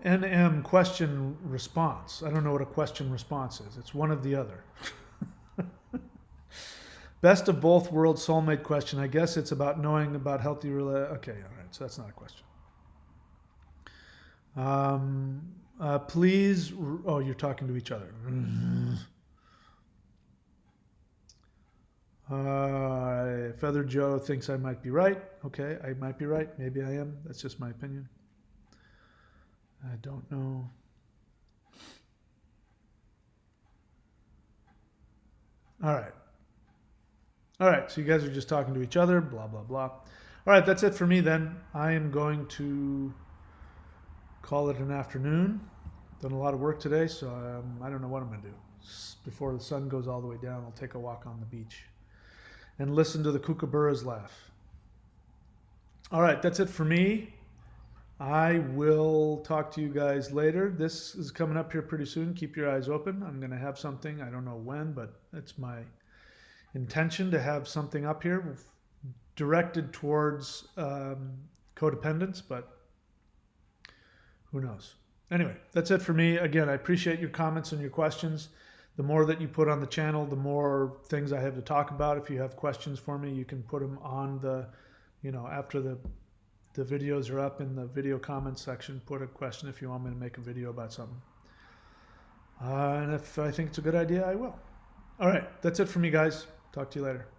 NM, question response. I don't know what a question response is. It's one of the other. Best of both worlds soulmate question. I guess it's about knowing about healthy Okay, all right. So that's not a question. Please. Oh, you're talking to each other. Feather Joe thinks I might be right. Okay, I might be right. Maybe I am. That's just my opinion. I don't know. All right. All right, so you guys are just talking to each other, blah, blah, blah. All right, that's it for me then. I am going to call it an afternoon. Done a lot of work today, so I don't know what I'm going to do. Before the sun goes all the way down, I'll take a walk on the beach and listen to the kookaburras laugh. All right, that's it for me. I will talk to you guys later. This is coming up here pretty soon. Keep your eyes open. I'm going to have something. I don't know when, but it's my intention to have something up here directed towards codependence, but who knows? Anyway, that's it for me. Again, I appreciate your comments and your questions. The more that you put on the channel, the more things I have to talk about. If you have questions for me, you can put them on the, after the videos are up in the video comments section, put a question if you want me to make a video about something. And if I think it's a good idea, I will. All right, that's it for me, guys. Talk to you later.